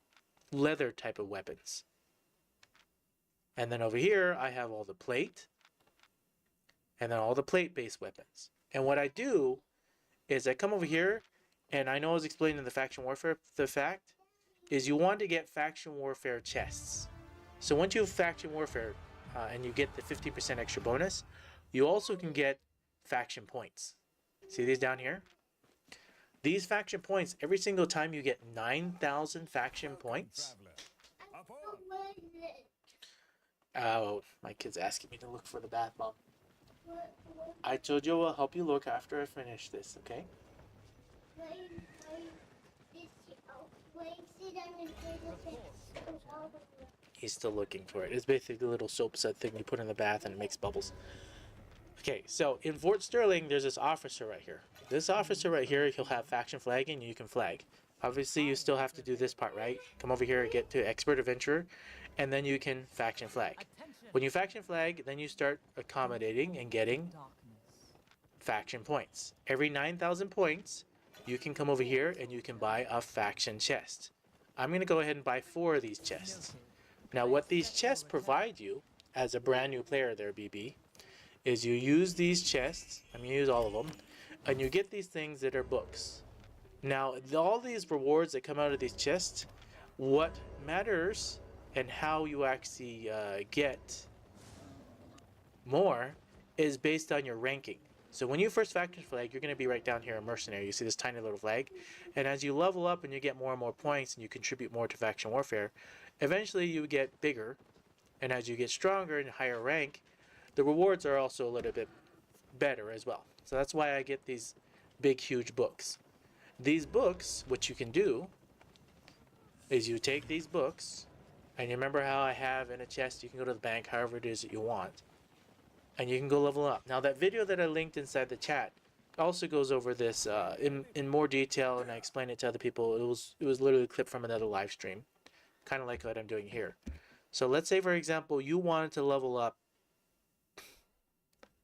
leather type of weapons. And then over here, I have all the plate, and then all the plate-based weapons. And what I do is I come over here, and I know I was explaining in the faction warfare, the fact is you want to get faction warfare chests. So once you have faction warfare and you get the 50% extra bonus, you also can get faction points. See these down here? These faction points, every single time you get 9,000 faction points. Oh, my kid's asking me to look for the bath bomb. I told you I'll help you look after I finish this, okay? He's still looking for it. It's basically a little soap set thing you put in the bath and it makes bubbles. Okay, so in Fort Sterling, there's this officer right here. This officer right here, he'll have faction flagging and you can flag. Obviously, you still have to do this part, right? Come over here and get to Expert Adventurer, and then you can faction flag. When you faction flag, then you start accommodating and getting faction points. Every 9,000 points, you can come over here and you can buy a faction chest. I'm going to go ahead and buy 4 of these chests. Now, what these chests provide you, as a brand new player there, BB, is you use these chests, I'm going to use all of them, and you get these things that are books. Now, all these rewards that come out of these chests, what matters and how you actually get more is based on your ranking. So when you first faction flag, you're going to be right down here in Mercenary. You see this tiny little flag. And as you level up and you get more and more points and you contribute more to faction warfare, eventually you get bigger. And as you get stronger and higher rank, the rewards are also a little bit better as well. So that's why I get these big, huge books. These books, what you can do is you take these books, and you remember how I have in a chest, you can go to the bank, however it is that you want, and you can go level up. Now that video that I linked inside the chat also goes over this in more detail, and I explain it to other people. It was literally a clip from another live stream, kind of like what I'm doing here. So let's say, for example, you wanted to level up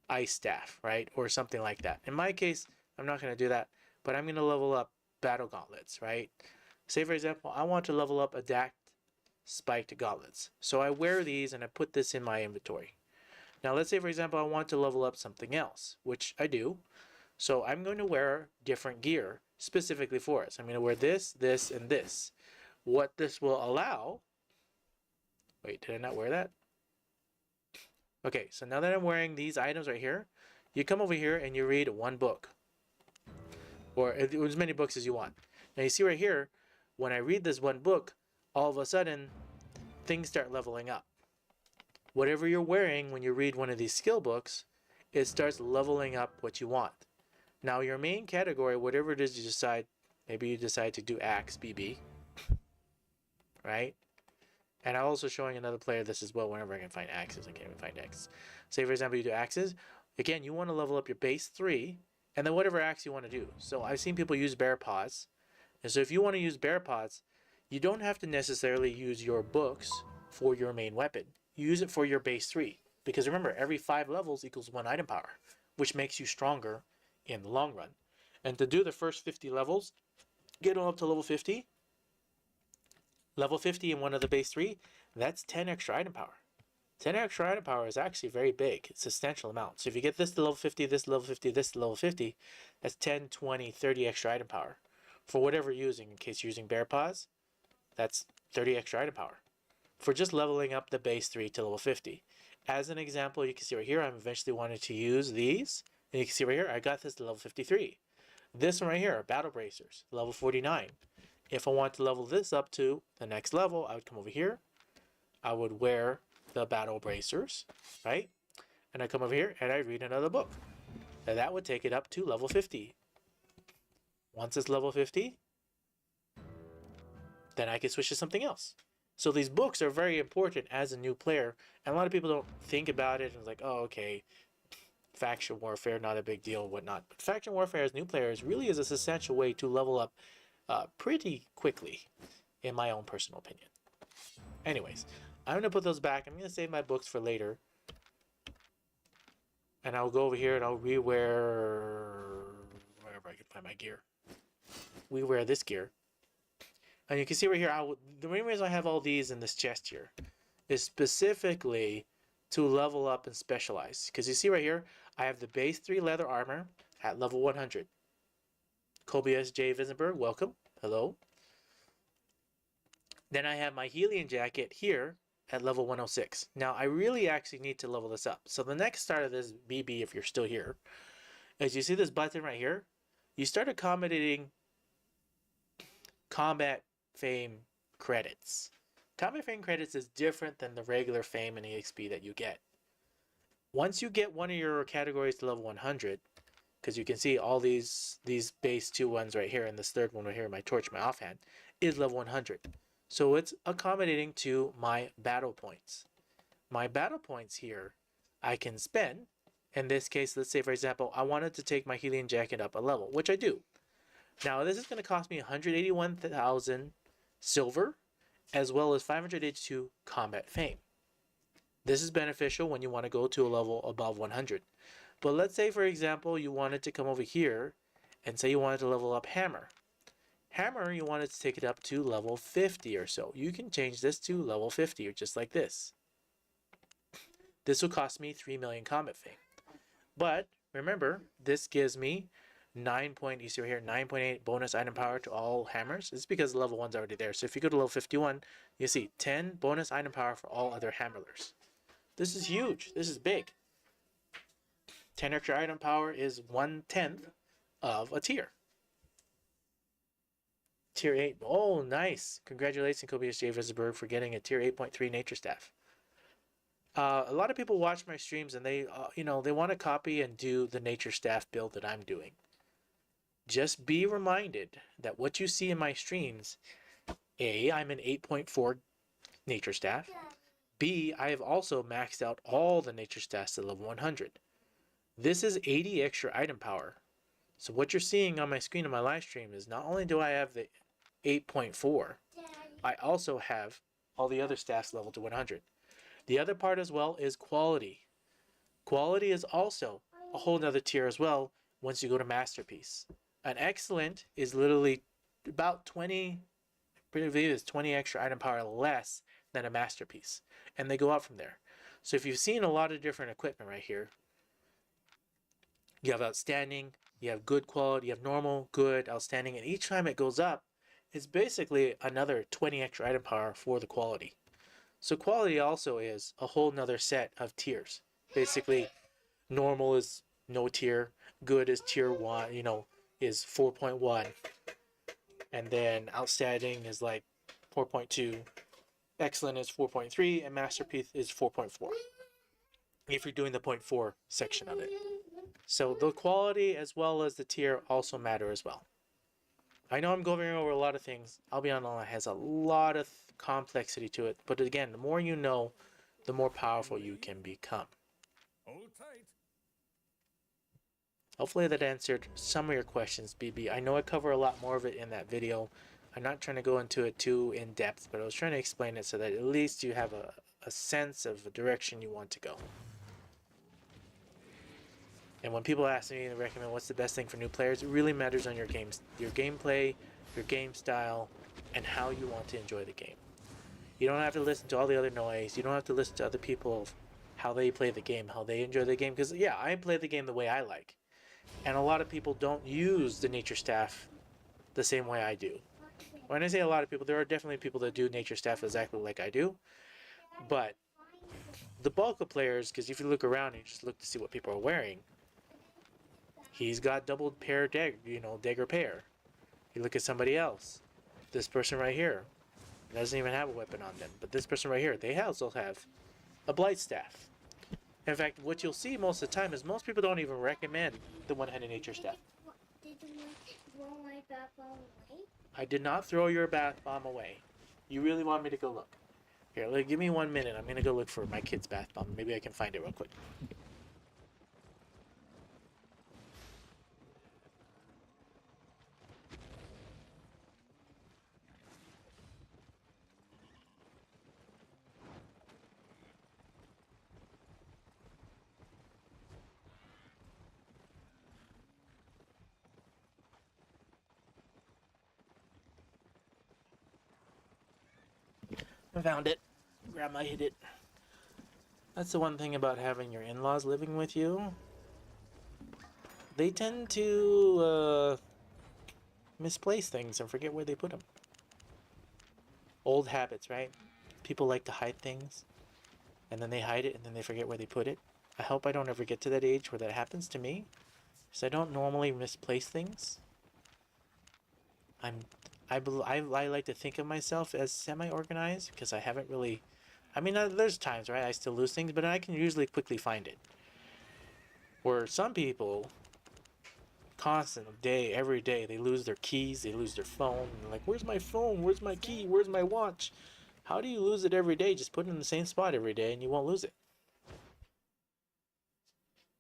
Ice Staff, right? Or something like that. In my case, I'm not going to do that, but I'm going to level up Battle Gauntlets, right? Say, for example, I want to level up Adapt Spiked Gauntlets. So I wear these and I put this in my inventory. Now, let's say, for example, I want to level up something else, which I do. So I'm going to wear different gear specifically for us. I'm going to wear this, this, and this. What this will allow... Wait, did I not wear that? Okay, so now that I'm wearing these items right here, you come over here and you read one book. Or as many books as you want. Now you see right here, when I read this one book, all of a sudden, things start leveling up. Whatever you're wearing when you read one of these skill books, it starts leveling up what you want. Now your main category, whatever it is you decide, maybe you decide to do Axe BB, right? And I'm also showing another player this as well whenever I can find axes. I can't even find axes. Say, for example, you do axes. Again, you want to level up your base 3, and then whatever axe you want to do. So I've seen people use bear paws. And so if you want to use bear paws, you don't have to necessarily use your books for your main weapon. You use it for your base 3. Because remember, every 5 levels equals 1 item power, which makes you stronger in the long run. And to do the first 50 levels, get on up to level 50. Level 50 in one of the base 3, that's 10 extra item power. 10 extra item power is actually very big. It's a substantial amount. So if you get this to level 50, this to level 50, this to level 50, that's 10, 20, 30 extra item power. For whatever you're using, in case you're using bear paws, that's 30 extra item power. For just leveling up the base 3 to level 50. As an example, you can see right here, I'm eventually wanting to use these. And you can see right here, I got this to level 53. This one right here, Battle Bracers, level 49. If I want to level this up to the next level, I would come over here. I would wear the Battle Bracers, right? And I come over here and I read another book. And that would take it up to level 50. Once it's level 50, then I can switch to something else. So these books are very important as a new player, and a lot of people don't think about it and it's like, oh, okay, faction warfare, not a big deal, whatnot. But faction warfare as new players really is a substantial way to level up pretty quickly, in my own personal opinion. Anyways, I'm going to put those back. I'm going to save my books for later. And I'll go over here and I'll rewear wherever I can find my gear. We wear this gear. And you can see right here, the main reason I have all these in this chest here is specifically to level up and specialize. Because you see right here, I have the base 3 leather armor at level 100. Kobe S.J. Visenberg, welcome. Hello. Then I have my Helium jacket here at level 106. Now, I really actually need to level this up. So the next start of this BB, if you're still here, is you see this button right here? You start accommodating combat fame credits. Combat fame credits is different than the regular fame and EXP that you get. Once you get one of your categories to level 100, because you can see all these base 2 ones right here, and this third one right here, my torch, my offhand, is level 100. So it's accommodating to my battle points. My battle points here, I can spend. In this case, let's say, for example, I wanted to take my Helium jacket up a level, which I do. Now, this is going to cost me 181,000 silver, as well as 582 combat fame. This is beneficial when you want to go to a level above 100. But let's say, for example, you wanted to come over here and say you wanted to level up Hammer. Hammer, you wanted to take it up to level 50 or so. You can change this to level 50, or just like this. This will cost me 3 million combat fame. But remember, this gives me 9.8 bonus item power to all hammers. It's because level 1's already there. So if you go to level 51, you see 10 bonus item power for all other hammerers. This is huge. This is big. 10 extra item power is 1/10 of a tier. Tier 8. Oh, nice. Congratulations, Kobe S.J. Visenberg, for getting a tier 8.3 nature staff. A lot of people watch my streams and they want to copy and do the nature staff build that I'm doing. Just be reminded that what you see in my streams, A, I'm an 8.4 nature staff. B, I have also maxed out all the nature staffs at level 100. This is 80 extra item power. So what you're seeing on my screen on my live stream is not only do I have the 8.4, I also have all the other staffs leveled to 100. The other part as well is quality. Quality is also a whole nother tier as well once you go to Masterpiece. An excellent is literally about 20, I believe it's 20 extra item power less than a Masterpiece. And they go up from there. So if you've seen a lot of different equipment right here, you have outstanding, you have good quality, you have normal, good, outstanding, and each time it goes up, it's basically another 20 extra item power for the quality. So quality also is a whole nother set of tiers. Basically, normal is no tier, good is tier 1, is 4.1, and then outstanding is like 4.2, excellent is 4.3, and masterpiece is 4.4. If you're doing the 0.4 section of it. So the quality as well as the tier also matter as well. I know I'm going over a lot of things. Albion Online has a lot of complexity to it, but again, the more you know, the more powerful you can become. Hold tight. Hopefully that answered some of your questions, BB. I know I cover a lot more of it in that video. I'm not trying to go into it too in depth, but I was trying to explain it so that at least you have a sense of the direction you want to go. And when people ask me to recommend what's the best thing for new players, it really matters on your gameplay, your game style, and how you want to enjoy the game. You don't have to listen to all the other noise. You don't have to listen to other people, how they play the game, how they enjoy the game. Because, yeah, I play the game the way I like. And a lot of people don't use the nature staff the same way I do. When I say a lot of people, there are definitely people that do nature staff exactly like I do. But the bulk of players, because if you look around and you just look to see what people are wearing, he's got double pair dagger pair. You look at somebody else. This person right here doesn't even have a weapon on them. But this person right here, they also have a blight staff. In fact, what you'll see most of the time is most people don't even recommend the one-handed nature staff. Did you want my backbone away? I did not throw your bath bomb away. You really want me to go look? Here, give me 1 minute. I'm going to go look for my kid's bath bomb. Maybe I can find it real quick. I found it. Grandma hid it. That's the one thing about having your in-laws living with you. They tend to misplace things and forget where they put them. Old habits, right? People like to hide things, and then they hide it, and then they forget where they put it. I hope I don't ever get to that age where that happens to me, because I don't normally misplace things. I like to think of myself as semi-organized, because I haven't really... I mean, there's times, right, I still lose things, but I can usually quickly find it. Where some people, every day, they lose their keys, they lose their phone, and they're like, where's my phone, where's my key, where's my watch? How do you lose it every day? Just put it in the same spot every day and you won't lose it.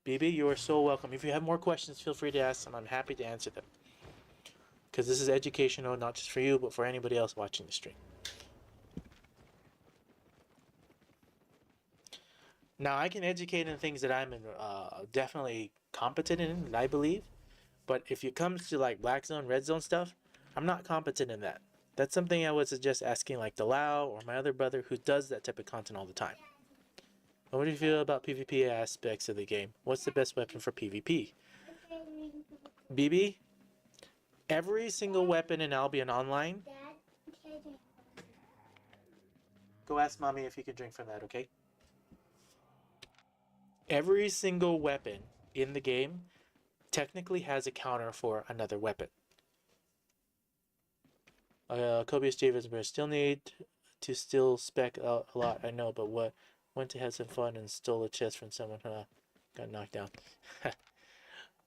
BB, you are so welcome. If you have more questions, feel free to ask them. I'm happy to answer them. Because this is educational, not just for you, but for anybody else watching the stream. Now, I can educate in things that I'm definitely competent in, and I believe. But if it comes to like black zone, red zone stuff, I'm not competent in that. That's something I would suggest asking like Delau or my other brother who does that type of content all the time. And what do you feel about PvP aspects of the game? What's the best weapon for PvP? BB, every single weapon in Albion Online... Go ask Mommy if you can drink from that, okay? Every single weapon in the game technically has a counter for another weapon. Kobe's Javens, but I still need to spec a lot, I know, but went to have some fun and stole a chest from someone, got knocked down.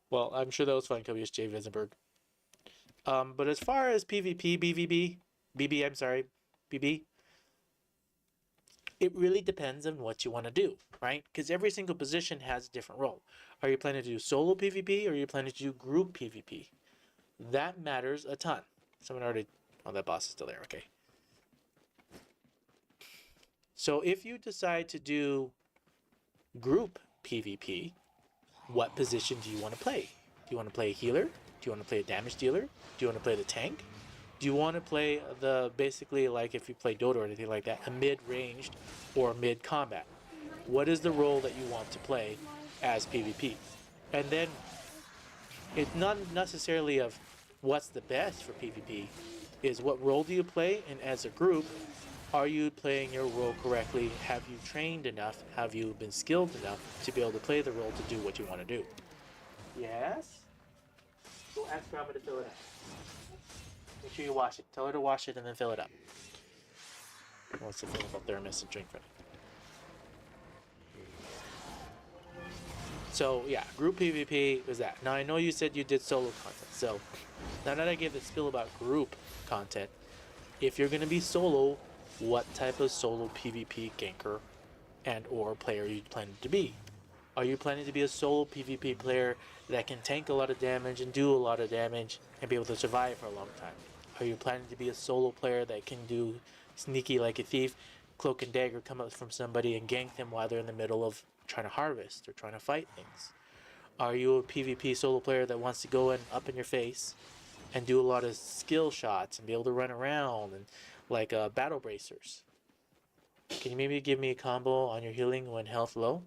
Well, I'm sure that was fun, Kobe's J. Visenberg. But as far as PvP, BB, it really depends on what you want to do, right? Because every single position has a different role. Are you planning to do solo PvP or are you planning to do group PvP? That matters a ton. Someone already... Oh, that boss is still there, okay. So if you decide to do group PvP, what position do you want to play? Do you want to play a healer? Do you want to play a damage dealer? Do you want to play the tank? Do you want to play basically like if you play Dota or anything like that, a mid-ranged or mid-combat? What is the role that you want to play as PvP? And then it's not necessarily of what's the best for PvP, is what role do you play, and as a group, are you playing your role correctly? Have you trained enough? Have you been skilled enough to be able to play the role to do what you want to do? Yes? Go ask Grandma to fill it up. Make sure you wash it. Tell her to wash it and then fill it up. He wants to fill up a thermos and drink from it. So yeah, group PvP was that. Now I know you said you did solo content, so now that I gave the spiel about group content, if you're going to be solo, what type of solo PvP ganker and or player are you planning to be? Are you planning to be a solo PvP player that can tank a lot of damage and do a lot of damage and be able to survive for a long time? Are you planning to be a solo player that can do sneaky like a thief, cloak and dagger, come up from somebody and gank them while they're in the middle of trying to harvest or trying to fight things? Are you a PvP solo player that wants to go in up in your face and do a lot of skill shots and be able to run around and like battle bracers? Can you maybe give me a combo on your healing when health low?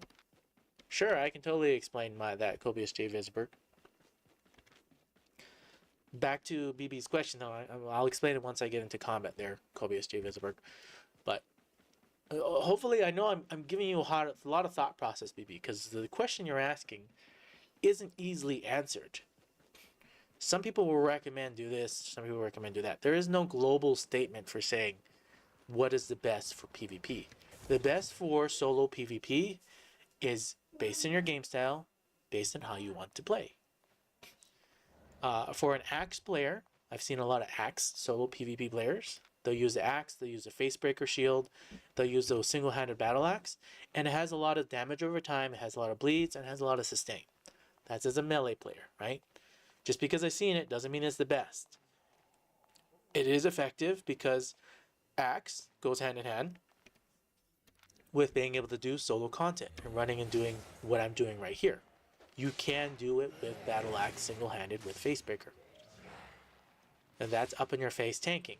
Sure, I can totally explain that, Kobius J. Visberg. Back to BB's question, though. I'll explain it once I get into combat there, Kobius J. Visberg. But hopefully, I know I'm giving you a lot of thought process, BB, because the question you're asking isn't easily answered. Some people will recommend do this, some people recommend do that. There is no global statement for saying what is the best for PvP. The best for solo PvP is based on your game style, based on how you want to play. For an axe player, I've seen a lot of axe solo PvP players. They'll use the axe, they'll use a facebreaker shield, they'll use those single-handed battle axe, and it has a lot of damage over time, it has a lot of bleeds, and it has a lot of sustain. That's as a melee player, right? Just because I've seen it doesn't mean it's the best. It is effective because axe goes hand in hand with being able to do solo content and running and doing what I'm doing right here. You can do it with battle axe single-handed with facebreaker. And that's up in your face tanking.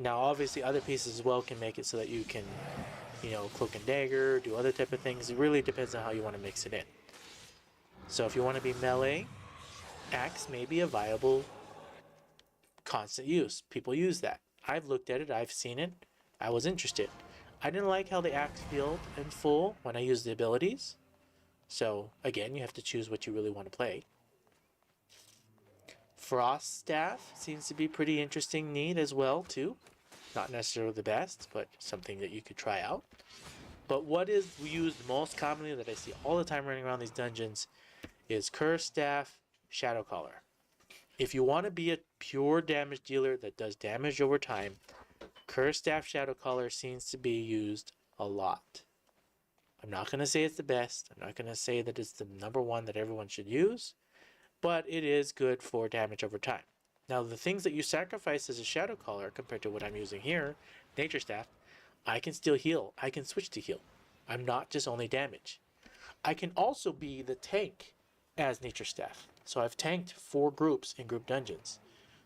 Now obviously other pieces as well can make it so that you can, cloak and dagger, do other type of things. It really depends on how you want to mix it in. So if you want to be melee, axe may be a viable constant use. People use that. I've looked at it, I've seen it, I was interested. I didn't like how the axe felt in full when I used the abilities. So again, you have to choose what you really want to play. Frost Staff seems to be pretty interesting, neat as well too. Not necessarily the best, but something that you could try out. But what is used most commonly that I see all the time running around these dungeons is Curse Staff, Shadow Collar. If you want to be a pure damage dealer that does damage over time, Curse Staff, Shadow Collar seems to be used a lot. I'm not going to say it's the best. I'm not going to say that it's the number one that everyone should use, but it is good for damage over time. Now, the things that you sacrifice as a Shadow Collar compared to what I'm using here, Nature Staff, I can still heal. I can switch to heal. I'm not just only damage. I can also be the tank as Nature Staff. So I've tanked 4 groups in group dungeons.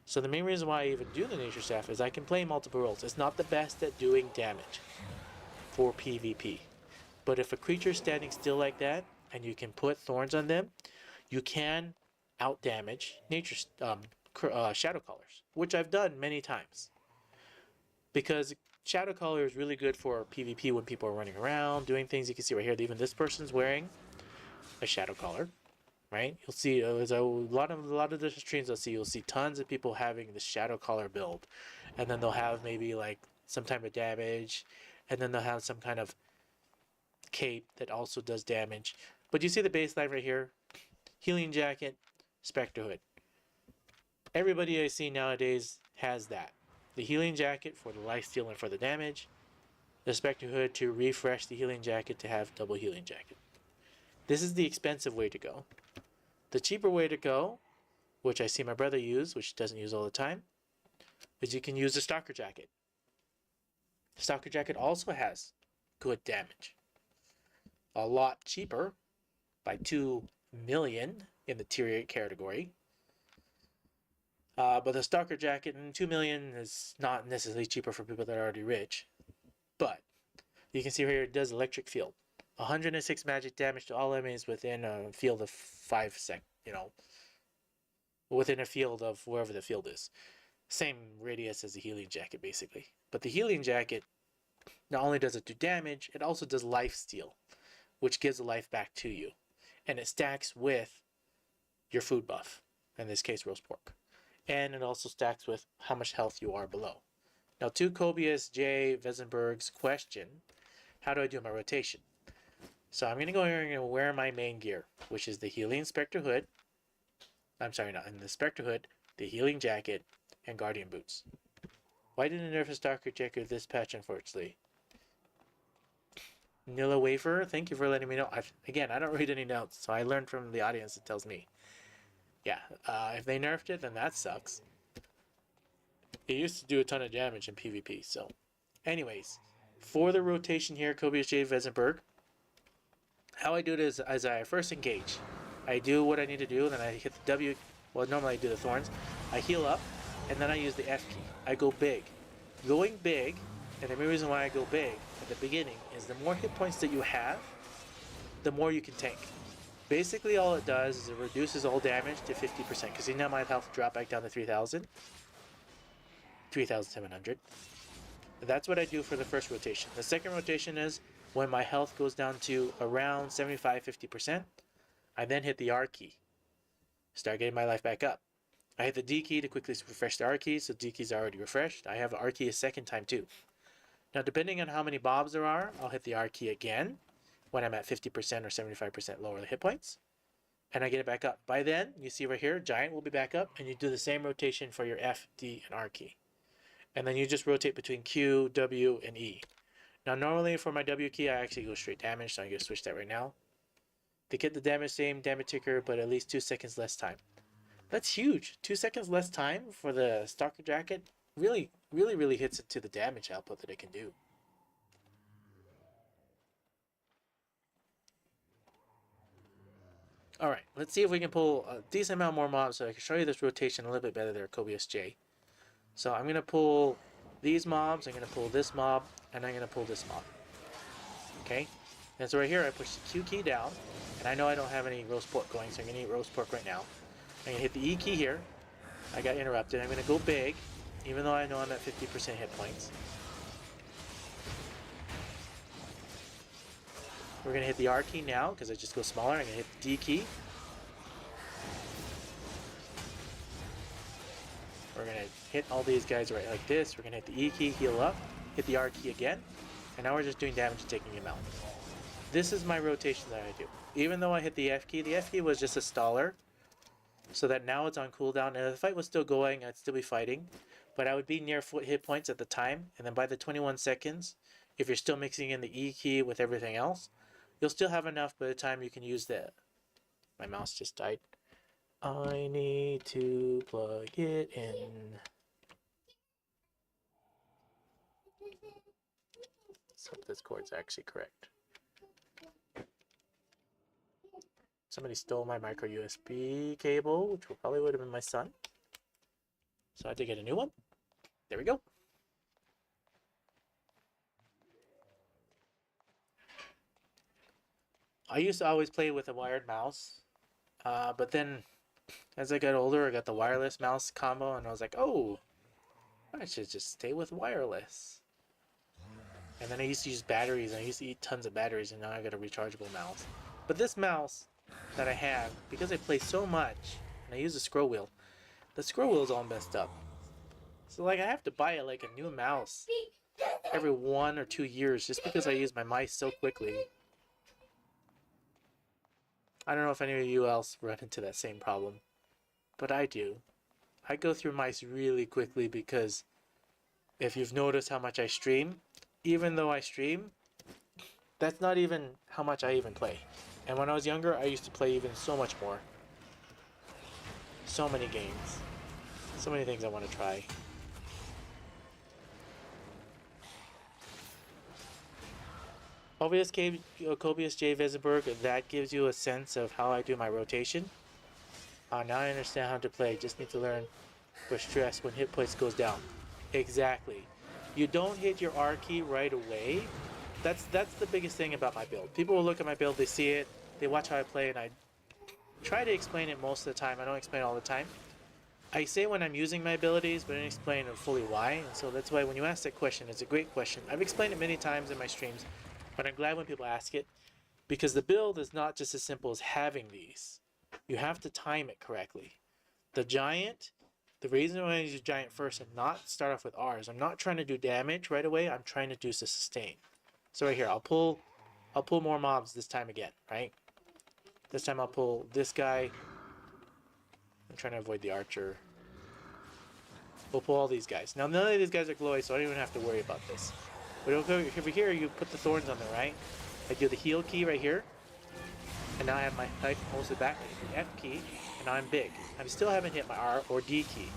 So the main reason why I even do the Nature Staff is I can play multiple roles. It's not the best at doing damage for PvP. But if a creature's standing still like that, and you can put thorns on them, you can out-damage Shadow Callers, which I've done many times. Because Shadow Caller is really good for PvP when people are running around, doing things. You can see right here, even this person's wearing a Shadow Collar, right? You'll see there's a lot of the streams you'll see tons of people having the Shadow Collar build, and then they'll have maybe like some type of damage, and then they'll have some kind of cape that also does damage. But you see the baseline right here: Healing Jacket, Spectre Hood. Everybody I see nowadays has that. The Healing Jacket for the lifesteal and for the damage. The Spectre Hood to refresh the Healing Jacket to have double Healing Jacket. This is the expensive way to go. The cheaper way to go, which I see my brother use, which he doesn't use all the time, is you can use the Stalker Jacket. The Stalker Jacket also has good damage. A lot cheaper, by 2 million in the tier 8 category. But the Stalker Jacket and 2 million is not necessarily cheaper for people that are already rich. But you can see here it does electric field. 106 magic damage to all enemies within a field of 5 seconds, within a field of wherever the field is. Same radius as the Healing Jacket, basically. But the Healing Jacket, not only does it do damage, it also does life steal, which gives the life back to you. And it stacks with your food buff, in this case roast pork. And it also stacks with how much health you are below. Now, to Cobius J. Vesenberg's question, how do I do my rotation? So I'm going to go here and wear my main gear, which is the Healing Spectre Hood. I'm sorry, not in the Spectre Hood, the Healing Jacket, and Guardian Boots. Why didn't nerf a Stalker Jacket this patch, unfortunately? Nilla Wafer, thank you for letting me know. Again, I don't read any notes, so I learned from the audience. It tells me. Yeah, if they nerfed it, then that sucks. It used to do a ton of damage in PvP, so. Anyways, for the rotation here, Kobius J. Vesenberg, how I do it is, as I first engage, I do what I need to do, then I hit the W, well, normally I do the thorns, I heal up, and then I use the F key. I go big. Going big, and the main reason why I go big at the beginning is the more hit points that you have, the more you can tank. Basically all it does is it reduces all damage to 50%, because you know my health drop back down to 3,000. 3,700. That's what I do for the first rotation. The second rotation is when my health goes down to around 75-50%, I then hit the R key. Start getting my life back up. I hit the D key to quickly refresh the R key, so D key's already refreshed. I have R key a second time too. Now depending on how many bobs there are, I'll hit the R key again when I'm at 50% or 75% lower the hit points. and I get it back up. By then, you see right here, giant will be back up, and you do the same rotation for your F, D, and R key. And then you just rotate between Q, W, and E. Now, normally for my W key, I actually go straight damage, so I'm going to switch that right now. To get the damage, same damage ticker, but at least 2 seconds less time. That's huge. 2 seconds less time for the Stalker Jacket really hits into the damage output that it can do. Alright, let's see if we can pull a decent amount more mobs so I can show you this rotation a little bit better there, Kobius J. So I'm going to pull these mobs, I'm going to pull this mob, and I'm going to pull this mob. Okay? And so right here I push the Q key down, and I know I don't have any roast pork going, so I'm going to eat roast pork right now. I'm going to hit the E key here. I got interrupted. I'm going to go big, even though I know I'm at 50% hit points. We're going to hit the R key now, because I just go smaller. I'm going to hit the D key. We're going to hit all these guys right like this. We're going to hit the E key, heal up, hit the R key again, and now we're just doing damage and taking him out. This is my rotation that I do. Even though I hit the F key was just a staller, so that now it's on cooldown, and if the fight was still going, I'd still be fighting, but I would be near hit points at the time, and then by the 21 seconds, if you're still mixing in the E key with everything else, you'll still have enough by the time you can use the... My mouse just died. I need to plug it in. Let's hope this cord's actually correct. Somebody stole my micro USB cable, which probably would have been my son. So I had to get a new one. There we go. I used to always play with a wired mouse, but then as I got older, I got the wireless mouse combo, and I was like, oh, I should just stay with wireless. And then I used to use batteries, and I used to eat tons of batteries, and now I got a rechargeable mouse. But this mouse that I have, because I play so much, and I use a scroll wheel, the scroll wheel is all messed up. So like I have to buy like a new mouse every 1 or 2 years just because I use my mice so quickly. I don't know if any of you else run into that same problem, but I do. I go through mice really quickly because if you've noticed how much I stream, even though I stream, that's not even how much I even play. And when I was younger, I used to play even so much more. So many games. So many things I want to try. Kobius J. Vesenberg, that gives you a sense of how I do my rotation. Now I understand how to play. Just need to learn for stress when hit points goes down. Exactly. You don't hit your R key right away. That's the biggest thing about my build. People will look at my build, they see it, they watch how I play, and I try to explain it most of the time. I don't explain it all the time. I say when I'm using my abilities, but I don't explain fully why. And so that's why when you ask that question, it's a great question. I've explained it many times in my streams, but I'm glad when people ask it, because the build is not just as simple as having these. You have to time it correctly. The giant, the reason why I use giant first and not start off with R's, I'm not trying to do damage right away, I'm trying to do sustain. So right here, I'll pull more mobs this time again, right? This time I'll pull this guy. I'm trying to avoid the archer. We'll pull all these guys. Now none of these guys are glowy, so I don't even have to worry about this. But over here, you put the thorns on there, right? I do the heal key right here. And now I have my life mostly back. I hit the F key, and now I'm big. I still haven't hit my R or D key.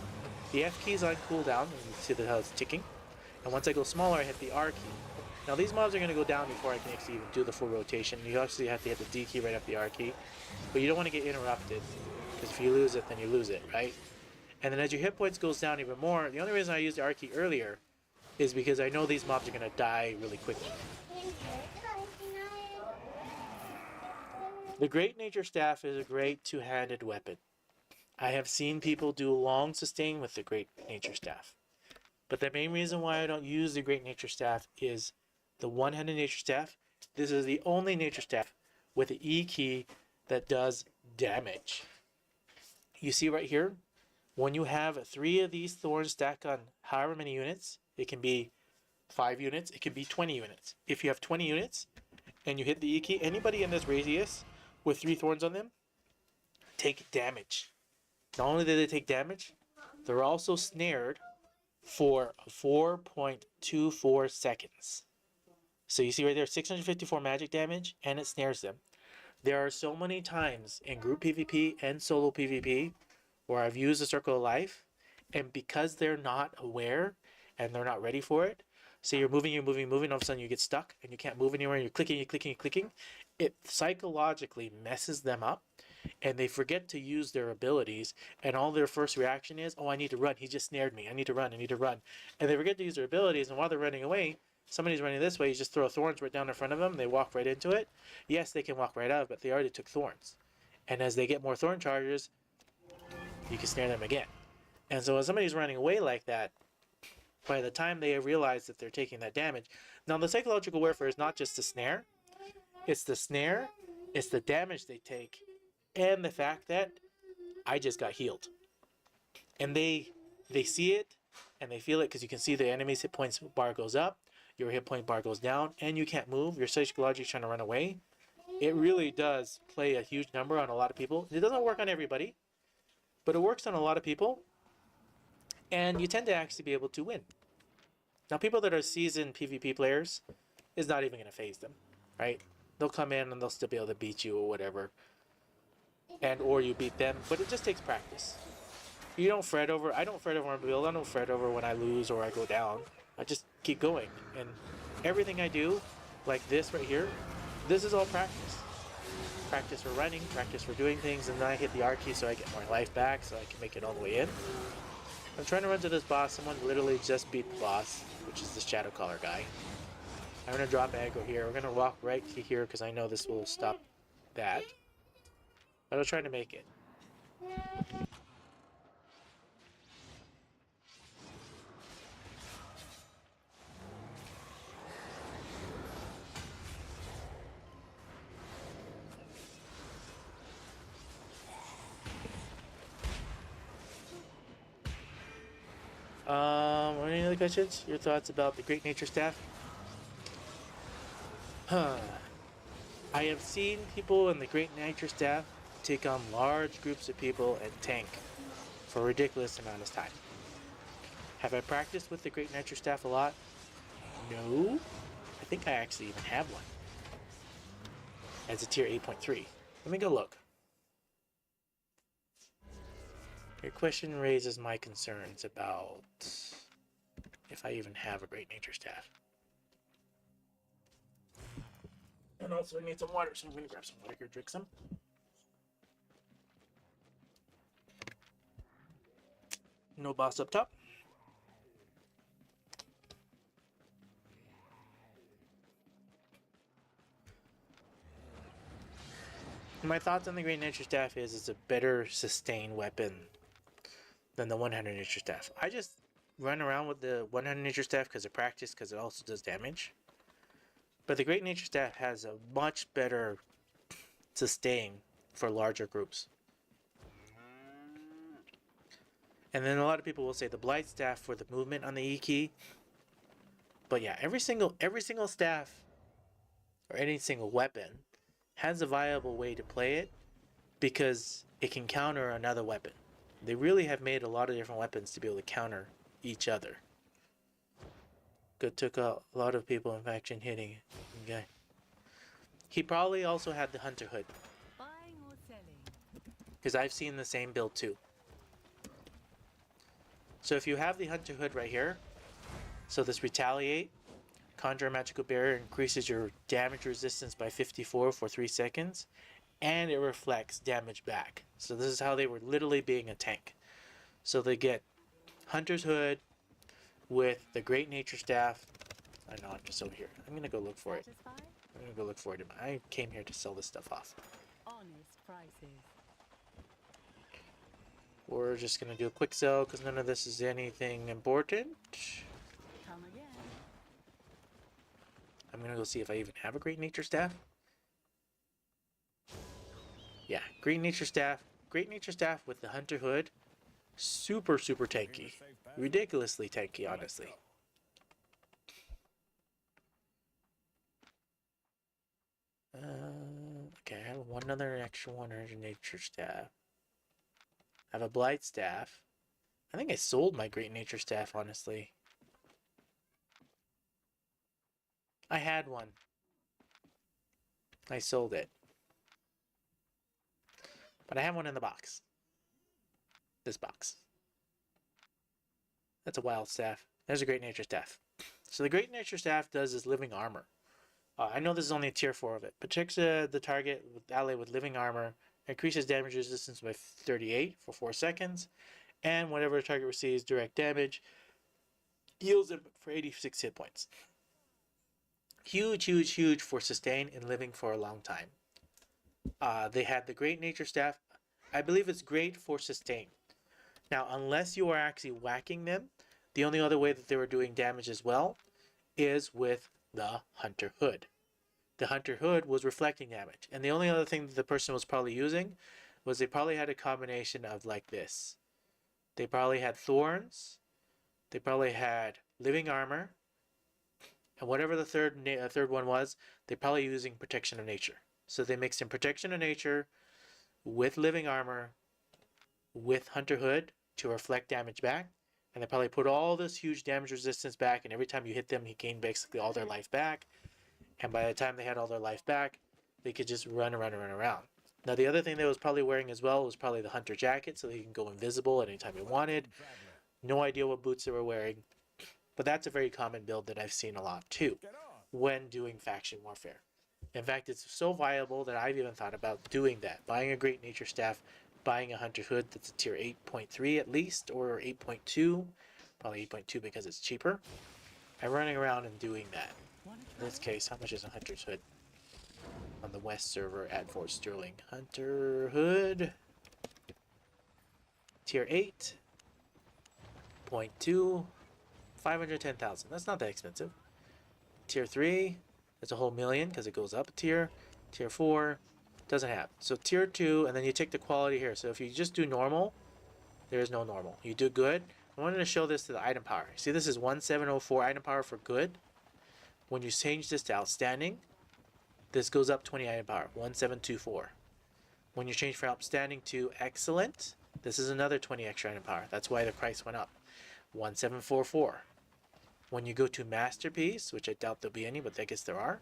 The F key is on cooldown, and you see how it's ticking. And once I go smaller, I hit the R key. Now these mobs are going to go down before I can actually even do the full rotation. You actually have to hit the D key right after the R key. But you don't want to get interrupted, because if you lose it, then you lose it, right? And then as your hit points goes down even more, the only reason I used the R key earlier is because I know these mobs are going to die really quickly. The Great Nature Staff is a great two-handed weapon. I have seen people do long sustain with the Great Nature Staff. But the main reason why I don't use the Great Nature Staff is the one-handed Nature Staff. This is the only Nature Staff with the E key that does damage. You see right here, when you have 3 of these thorns stacked on however many units, it can be 5 units, it can be 20 units. If you have 20 units and you hit the E key, anybody in this radius with 3 thorns on them, take damage. Not only do they take damage, they're also snared for 4.24 seconds. So you see right there, 654 magic damage, and it snares them. There are so many times in group PvP and solo PvP where I've used the Circle of Life, and because they're not aware and they're not ready for it, so you're moving, all of a sudden you get stuck and you can't move anywhere, you're clicking, it psychologically messes them up, and they forget to use their abilities, and all their first reaction is, oh, I need to run, he just snared me, I need to run, and they forget to use their abilities, and while they're running away, somebody's running this way, you just throw thorns right down in front of them, they walk right into it. Yes, they can walk right out, but they already took thorns, and as they get more thorn charges, you can snare them again. And so when somebody's running away like that, by the time they realize that they're taking that damage, now the psychological warfare is not just the snare, it's the damage they take, and the fact that I just got healed. And they see it, and they feel it, because you can see the enemy's hit points bar goes up, your hit point bar goes down, and you can't move, you're psychologically trying to run away. It really does play a huge number on a lot of people. It doesn't work on everybody, but it works on a lot of people, and you tend to actually be able to win. Now, people that are seasoned PvP players is not even going to phase them, right? They'll come in and they'll still be able to beat you or whatever, and or you beat them, but it just takes practice. You don't fret over. I don't fret over my build. I don't fret over when I lose or I go down. I just keep going, and everything I do, like this right here, this is all practice. Practice for running, practice for doing things, and then I hit the R key so I get more life back, so I can make it all the way in. I'm trying to run to this boss. Someone literally just beat the boss, which is this Shadow Caller guy. I'm going to drop aggro here. We're going to walk right to here because I know this will stop that. But I'll try to make it. Any other questions? Your thoughts about the Great Nature Staff? I have seen people in the Great Nature Staff take on large groups of people and tank for a ridiculous amount of time. Have I practiced with the Great Nature Staff a lot? No. I think I actually even have one. As a tier 8.3. Let me go look. Your question raises my concerns about if I even have a Great Nature Staff. And also I need some water, so I'm going to grab some water here, drink some. No boss up top. My thoughts on the Great Nature Staff is it's a better sustained weapon than the 100 Nature Staff. I just run around with the 100 Nature Staff because of practice, because it also does damage. But the Great Nature Staff has a much better sustain for larger groups. And then a lot of people will say the Blight Staff for the movement on the E key. But yeah, every single staff or any single weapon has a viable way to play it because it can counter another weapon. They really have made a lot of different weapons to be able to counter each other. Good, took a lot of people in faction hitting. Okay. He probably also had the Hunter Hood. Because I've seen the same build too. So if you have the Hunter Hood right here, so this Retaliate, Conjure a Magical Barrier, increases your damage resistance by 54 for 3 seconds, and it reflects damage back. So this is how they were literally being a tank. So they get Hunter's Hood with the Great Nature Staff. I know, I'm just over here. I'm gonna go look for it. I'm gonna go look for it. I came here to sell this stuff off. Honest prices. We're just gonna do a quick sell because none of this is anything important. Come again. I'm gonna go see if I even have a Great Nature Staff. Yeah, Great Nature Staff. Great Nature Staff with the Hunter Hood. Super tanky. Ridiculously tanky, honestly. Okay, I have one other extra 100 Nature Staff. I have a Blight Staff. I think I sold my Great Nature Staff, honestly. I had one. I sold it. But I have one in the box. This box. That's a Wild Staff. There's a Great Nature Staff. So the Great Nature Staff does is Living Armor. I know this is only a tier 4 of it. Protects the target with ally with Living Armor. Increases damage resistance by 38 for 4 seconds. And whenever a target receives direct damage, heals it for 86 hit points. Huge, huge, huge for sustain and living for a long time. They had the Great Nature Staff. I believe it's great for sustain. Now, unless you are actually whacking them, the only other way that they were doing damage as well is with the Hunter Hood. The Hunter Hood was reflecting damage. And the only other thing that the person was probably using was they probably had a combination of like this. They probably had Thorns. They probably had Living Armor. And whatever the third one was, they're probably using Protection of Nature. So they mixed in Protection of Nature with Living Armor with Hunter Hood to reflect damage back. And they probably put all this huge damage resistance back, and every time you hit them, he gained basically all their life back. And by the time they had all their life back, they could just run around. Now, the other thing they was probably wearing as well was probably the Hunter Jacket, so they can go invisible anytime you wanted. No idea what boots they were wearing. But that's a very common build that I've seen a lot too when doing faction warfare. In fact, it's so viable that I've even thought about doing that. Buying a Great Nature Staff, buying a Hunter Hood that's a tier 8.3 at least, or 8.2. Probably 8.2 because it's cheaper. And running around and doing that. In this case, how much is a Hunter's Hood? On the West server at Fort Sterling. Hunter Hood. Tier 8.2. 510,000. That's not that expensive. Tier 3, that's a whole million because it goes up a tier. Tier 4, doesn't have. So tier 2, and then you take the quality here. So if you just do normal, there is no normal. You do good. I wanted to show this to the item power. See, this is 1704 item power for good. When you change this to outstanding, this goes up 20 item power, 1724. When you change from outstanding to excellent, this is another 20 extra item power. That's why the price went up, 1744. When you go to Masterpiece, which I doubt there'll be any, but I guess there are,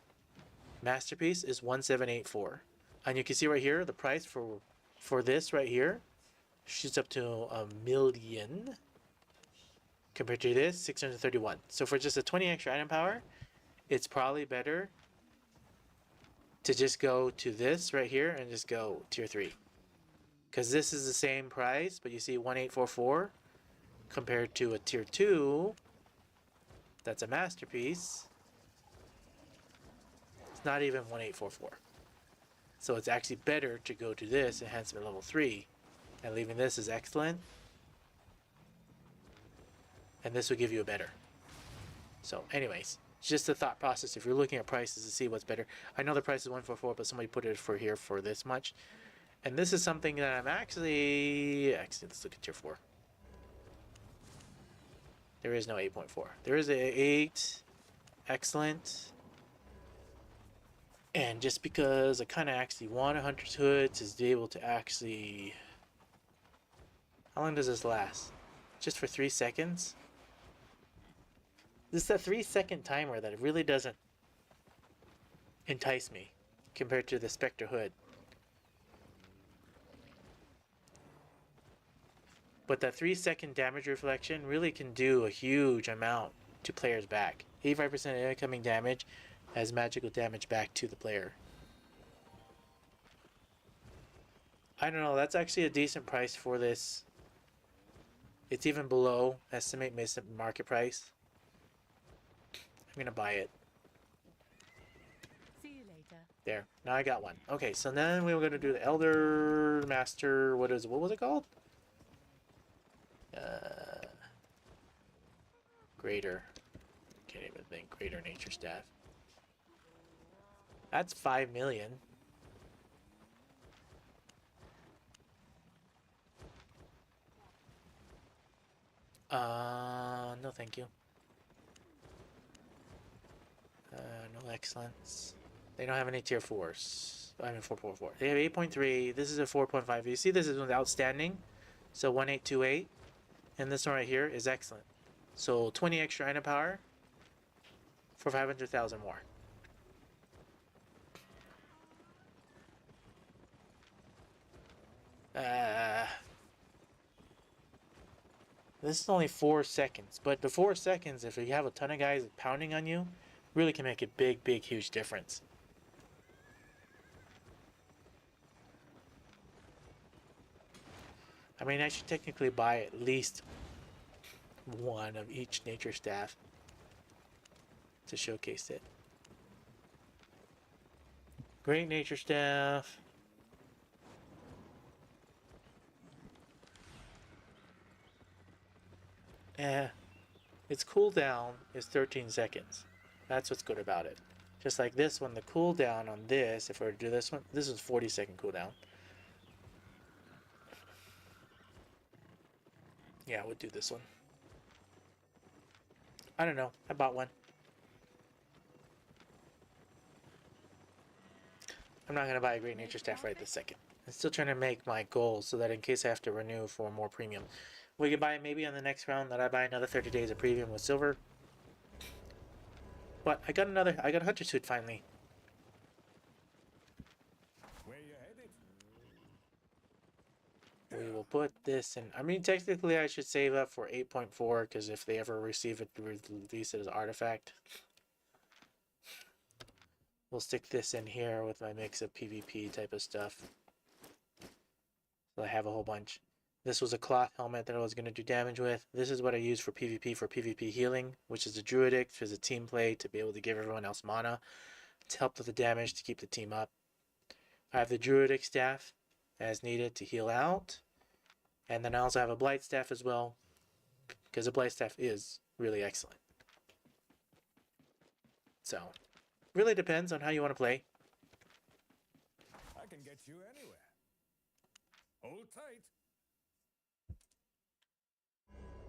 Masterpiece is 1784. And you can see right here, the price for this right here shoots up to $1 million. Compared to this, 631. So for just a 20 extra item power, it's probably better to just go to this right here and just go tier 3. Because this is the same price, but you see 1844 compared to a tier 2. That's a Masterpiece. It's not even 1844. So it's actually better to go to this enhancement level 3 and leaving this as excellent. And this will give you a better. So anyways, just the thought process if you're looking at prices to see what's better. I know the price is 144, but somebody put it for here for this much. And this is something that I'm actually let's look at tier 4. There is no 8.4. There is a 8. Excellent. And just because I kind of actually want a Hunter's Hood to be able to actually... How long does this last? Just for 3 seconds? This is a 3-second timer that really doesn't entice me compared to the Spectre Hood. But that 3-second damage reflection really can do a huge amount to players back. 85% of incoming damage has magical damage back to the player. I don't know, that's actually a decent price for this. It's even below estimate market price. I'm gonna buy it. See you later. There, now I got one. Okay, so then we were gonna do the Elder Master. What was it called? Greater. Can't even think. Greater Nature Staff. That's 5 million. No thank you. No excellence. They don't have any tier 4s. I mean 4.4. They have 8.3. This is a 4.5. You see this is outstanding. So 1828. And this one right here is excellent. So 20 extra item power for 500,000 more. This is only 4 seconds, but the 4 seconds, if you have a ton of guys pounding on you, really can make a big, big, huge difference. I mean, I should technically buy at least one of each nature staff to showcase it. Great nature staff. Its cooldown is 13 seconds. That's what's good about it. Just like this one, the cooldown on this, if I were to do this one, this is 40-second cooldown. Yeah, I would do this one. I don't know. I bought one. I'm not going to buy a great nature staff right this second. I'm still trying to make my goals so that in case I have to renew for more premium. We can buy maybe on the next round that I buy another 30 days of premium with silver. But I got a hunter suit finally. Where you headed? We will put this in. I mean, technically I should save up for 8.4 because if they ever receive it, release it as artifact. We'll stick this in here with my mix of PvP type of stuff. So I have a whole bunch. This was a cloth helmet that I was going to do damage with. This is what I use for PvP healing, which is a druidic as a team play to be able to give everyone else mana to help with the damage to keep the team up. I have the druidic staff as needed to heal out. And then I also have a blight staff as well, because the blight staff is really excellent. So, really depends on how you want to play. I can get you anywhere. Hold tight.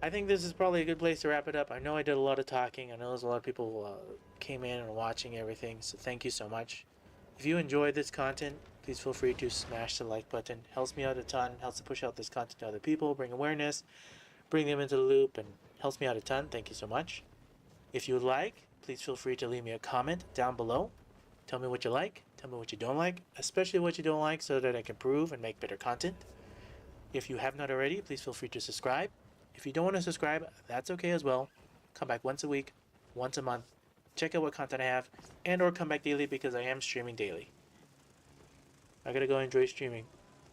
I think this is probably a good place to wrap it up. I know I did a lot of talking. I know there's a lot of people came in and watching everything, so thank you so much. If you enjoyed this content, please feel free to smash the like button. Helps me out a ton, helps to push out this content to other people, bring awareness, bring them into the loop, and helps me out a ton. Thank you so much. If you would like, please feel free to leave me a comment down below. Tell me what you like, tell me what you don't like, especially what you don't like so that I can improve and make better content. If you have not already, please feel free to subscribe. If you don't want to subscribe, that's okay as well. Come back once a week, once a month. Check out what content I have, and or come back daily because I am streaming daily. I gotta go enjoy streaming.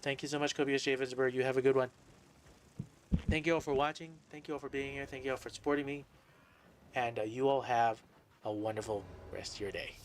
Thank you so much, Kobe J. Visberg. You have a good one. Thank you all for watching. Thank you all for being here. Thank you all for supporting me. And you all have a wonderful rest of your day.